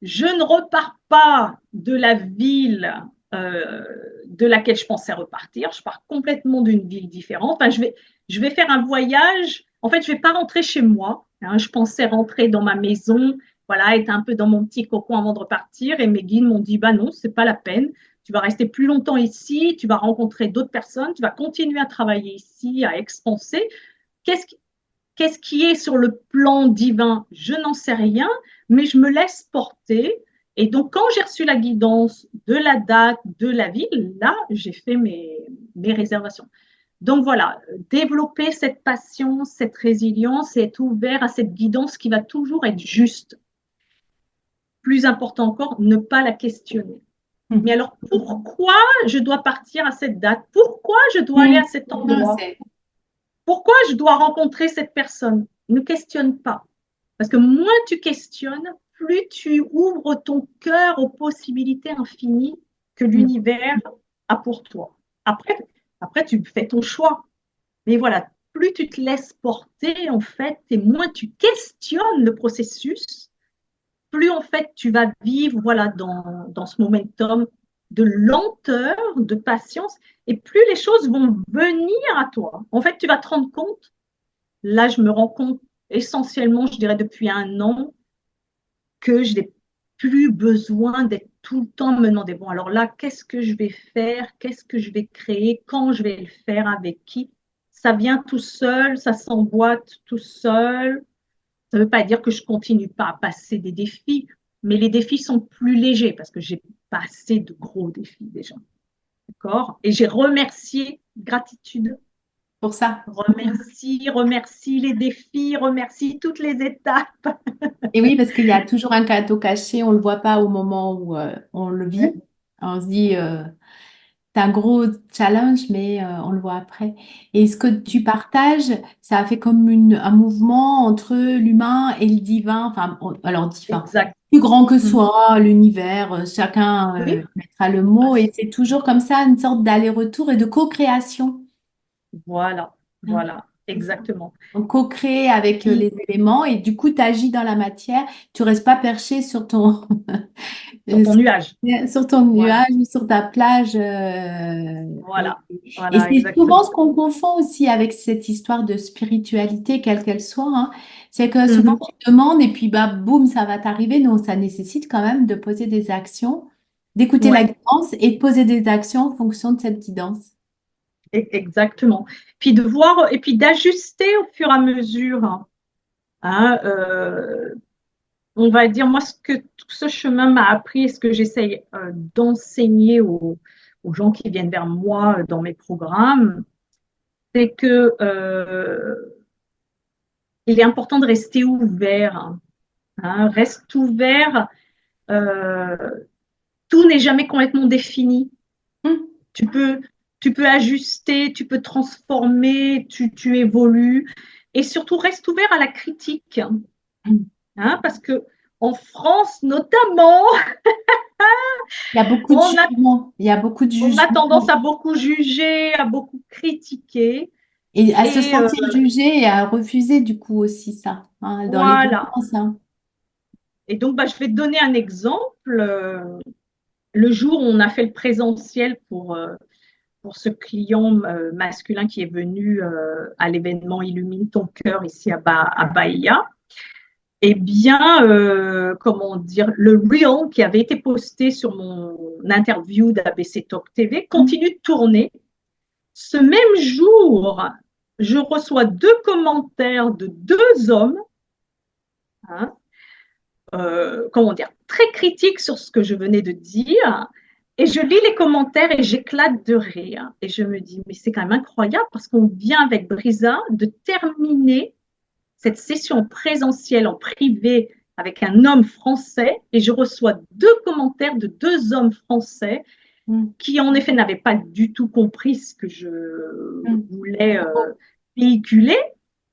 je ne repars pas de la ville de laquelle je pensais repartir. Je pars complètement d'une ville différente. Enfin, je vais faire un voyage. En fait, je ne vais pas rentrer chez moi, hein. Je pensais rentrer dans ma maison, voilà, être un peu dans mon petit cocon avant de repartir. Et mes guides m'ont dit, bah non, c'est pas la peine. Tu vas rester plus longtemps ici, tu vas rencontrer d'autres personnes, tu vas continuer à travailler ici, à expanser. Qu'est-ce Qu'est-ce qui est sur le plan divin? Je n'en sais rien, mais je me laisse porter. Et donc, quand j'ai reçu la guidance de la date, de la ville, là, j'ai fait mes réservations. Donc voilà, développer cette patience, cette résilience et être ouvert à cette guidance qui va toujours être juste. Plus important encore, ne pas la questionner. Mais Hmm. alors, pourquoi je dois partir à cette date? Pourquoi je dois aller Hmm. à cet Non, endroit? Pourquoi je dois rencontrer cette personne? Ne questionne pas. Parce que moins tu questionnes, plus tu ouvres ton cœur aux possibilités infinies que Hmm. l'univers a pour toi. Après, après, tu fais ton choix. Mais voilà, plus tu te laisses porter, en fait, et moins tu questionnes le processus, plus en fait tu vas vivre voilà, dans ce momentum de lenteur, de patience, et plus les choses vont venir à toi. En fait, tu vas te rendre compte, là je me rends compte essentiellement, je dirais depuis un an, que je n'ai plus besoin d'être tout le temps me demander, bon alors là, qu'est-ce que je vais faire, qu'est-ce que je vais créer, quand je vais le faire, avec qui. Ça vient tout seul, ça s'emboîte tout seul. Ça ne veut pas dire que je continue pas à passer des défis, mais les défis sont plus légers parce que j'ai passé de gros défis déjà. d'accord? Et j'ai remercié, gratitude, Pour ça. remercie les défis, remercie toutes les étapes. Et oui, parce qu'il y a toujours un cadeau caché, on ne le voit pas au moment où on le vit. Ouais. On se dit, c'est un gros challenge, mais on le voit après. Et ce que tu partages, ça a fait comme un mouvement entre l'humain et le divin, enfin, alors divin, Exact. plus grand que Mhm. soi, l'univers, chacun Oui, mettra le mot, et c'est toujours comme ça, une sorte d'aller-retour et de co-création. voilà, Hein, voilà, c'est ça. exactement. On co-crée avec Puis, les éléments et du coup, tu agis dans la matière. Tu restes pas perché sur ton, sur ton nuage. sur ton Voilà, nuage ou sur ta plage. Et, voilà, et voilà, c'est souvent exactement. ce qu'on confond aussi avec cette histoire de spiritualité, quelle qu'elle soit. Hein. C'est que souvent, Mhm. tu demandes et puis bah, boum, ça va t'arriver. Non, ça nécessite quand même de poser des actions, d'écouter la Ouais, guidance et de poser des actions en fonction de cette guidance. exactement. Puis de voir et puis d'ajuster au fur et à mesure. Hein, on va dire, moi, ce que tout ce chemin m'a appris et ce que j'essaye d'enseigner aux gens qui viennent vers moi dans mes programmes, c'est que il est important de rester ouvert. Hein, reste ouvert. euh, Tout n'est jamais complètement défini. Hum, Tu peux, tu peux ajuster, tu peux transformer, tu évolues. Et surtout, reste ouvert à la critique. hum. Hein, parce que en France, notamment, Il y a beaucoup de on a, jugements. Il y a beaucoup de on a tendance jugements. à beaucoup juger, à beaucoup critiquer. Et à se Et sentir jugé et à refuser du coup aussi ça, hein, dans les deux voilà. sens. Hein. Et donc, bah, je vais te donner un exemple. Le jour où on a fait le présentiel pour ce client masculin qui est venu à l'événement Illumine ton cœur ici à Bahia, eh bien, comment dire, le reel qui avait été posté sur mon interview d'ABC Talk TV Mm. continue de tourner. Ce même jour, je reçois deux commentaires de deux hommes, hein, comment dire, très critiques sur ce que je venais de dire. Et je lis les commentaires et j'éclate de rire. Et je me dis, mais c'est quand même incroyable parce qu'on vient avec Brisa de terminer cette session présentielle en privé avec un homme français et je reçois deux commentaires de deux hommes français Mm. qui en effet n'avaient pas du tout compris ce que je Mm. voulais véhiculer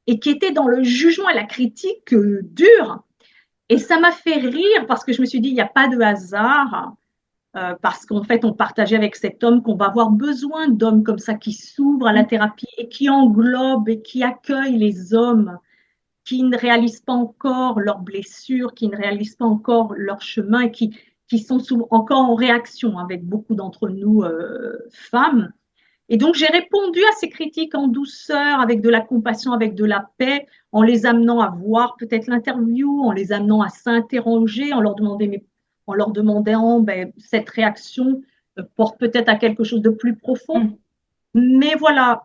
et qui étaient dans le jugement et la critique dure. Et ça m'a fait rire parce que je me suis dit, il n'y a pas de hasard, parce qu'en fait, on partageait avec cet homme qu'on va avoir besoin d'hommes comme ça qui s'ouvrent à la Mm. thérapie et qui englobent et qui accueillent les hommes qui ne réalisent pas encore leurs blessures, qui ne réalisent pas encore leur chemin et qui sont souvent encore en réaction avec beaucoup d'entre nous femmes. Et donc, j'ai répondu à ces critiques en douceur, avec de la compassion, avec de la paix, en les amenant à voir peut-être l'interview, en les amenant à s'interroger, en leur demandant ben, cette réaction porte peut-être à quelque chose de plus profond. Mm. Mais voilà,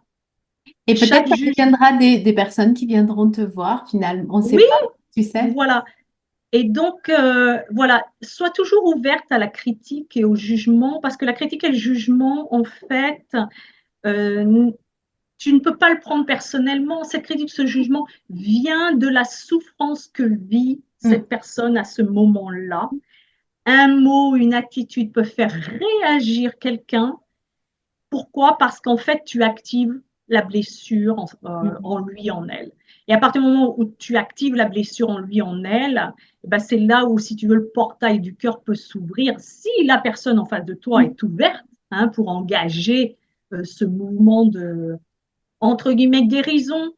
Et peut-être chaque ça juge, deviendra des personnes qui viendront te voir finalement. On ne sait oui, pas, tu sais. voilà. Et donc, voilà, sois toujours ouverte à la critique et au jugement, parce que la critique et le jugement, en fait, euh, tu ne peux pas le prendre personnellement. Cette critique, ce jugement vient de la souffrance que vit Mm. cette personne à ce moment-là. Un mot, une attitude peut faire réagir quelqu'un. Pourquoi? Parce qu'en fait, tu actives la blessure Mm. en lui, en elle. Et à partir du moment où tu actives la blessure en lui, en elle, eh ben c'est là où, si tu veux, le portail du cœur peut s'ouvrir. Si la personne en face de toi Mm. est ouverte hein, pour engager ce mouvement de, entre guillemets, guérison.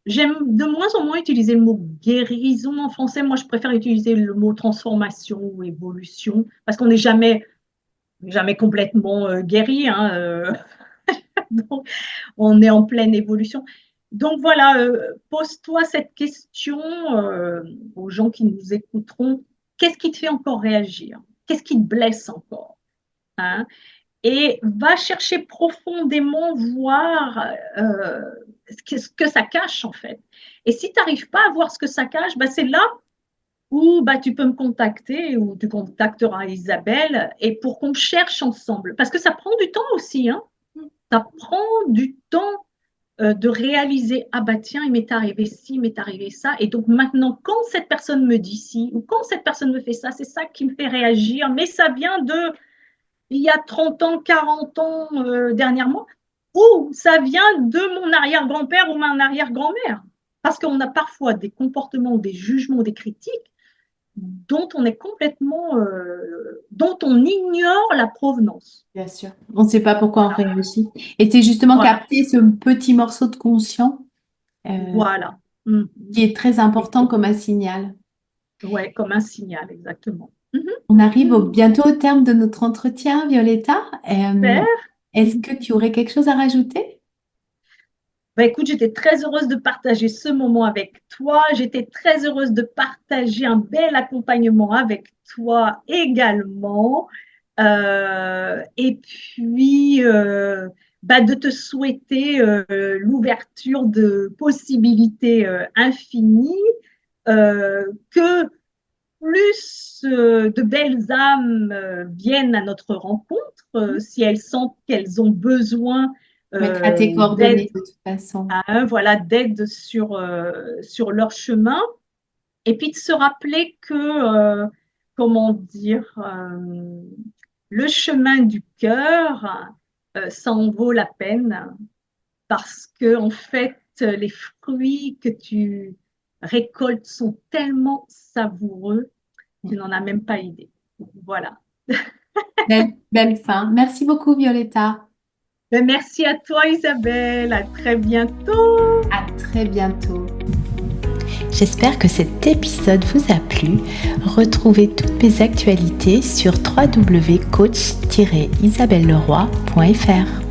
J'aime de moins en moins utiliser le mot guérison en français. Moi, je préfère utiliser le mot transformation ou évolution parce qu'on n'est jamais complètement guéri. Hein, donc, on est en pleine évolution. Donc voilà, pose-toi cette question aux gens qui nous écouteront. Qu'est-ce qui te fait encore réagir? Qu'est-ce qui te blesse encore? Hein? Et va chercher profondément voir ce que ça cache en fait. Et si tu n'arrives pas à voir ce que ça cache, bah, c'est là ou bah, tu peux me contacter ou tu contacteras Isabelle et pour qu'on cherche ensemble. Parce que ça prend du temps aussi, hein. Ça prend du temps de réaliser, ah bah tiens, il m'est arrivé ci, il m'est arrivé ça. Et donc maintenant, quand cette personne me dit ci ou quand cette personne me fait ça, c'est ça qui me fait réagir. Mais ça vient de il y a 30 ans, 40 ans dernièrement, ou ça vient de mon arrière-grand-père ou mon arrière-grand-mère. Parce qu'on a parfois des comportements, des jugements, des critiques dont on est complètement, dont on ignore la provenance. Bien sûr. On ne sait pas pourquoi on réagit. Et c'est justement Voilà, capter ce petit morceau de conscient voilà. Mmh. qui est très important comme un signal. Ouais, comme un signal, exactement. Mmh. On arrive bientôt au terme de notre entretien, Violetta. Super. Est-ce que tu aurais quelque chose à rajouter? Bah, écoute, j'étais très heureuse de partager ce moment avec toi. J'étais très heureuse de partager un bel accompagnement avec toi également. Et puis, bah, de te souhaiter l'ouverture de possibilités infinies, que plus de belles âmes viennent à notre rencontre, si elles sentent qu'elles ont besoin Mettre à tes d'aide, coordonnées de toute façon. voilà, d'aide sur leur chemin. Et puis de se rappeler que, comment dire, le chemin du cœur, ça en vaut la peine parce que en fait, les fruits que tu récoltes sont tellement savoureux, tu n'en as même pas idée. Voilà. Belle fin. Merci beaucoup, Violetta. Ben, merci à toi, Isabelle. À très bientôt. À très bientôt. J'espère que cet épisode vous a plu. Retrouvez toutes mes actualités sur www.coach-isabelleleroy.fr.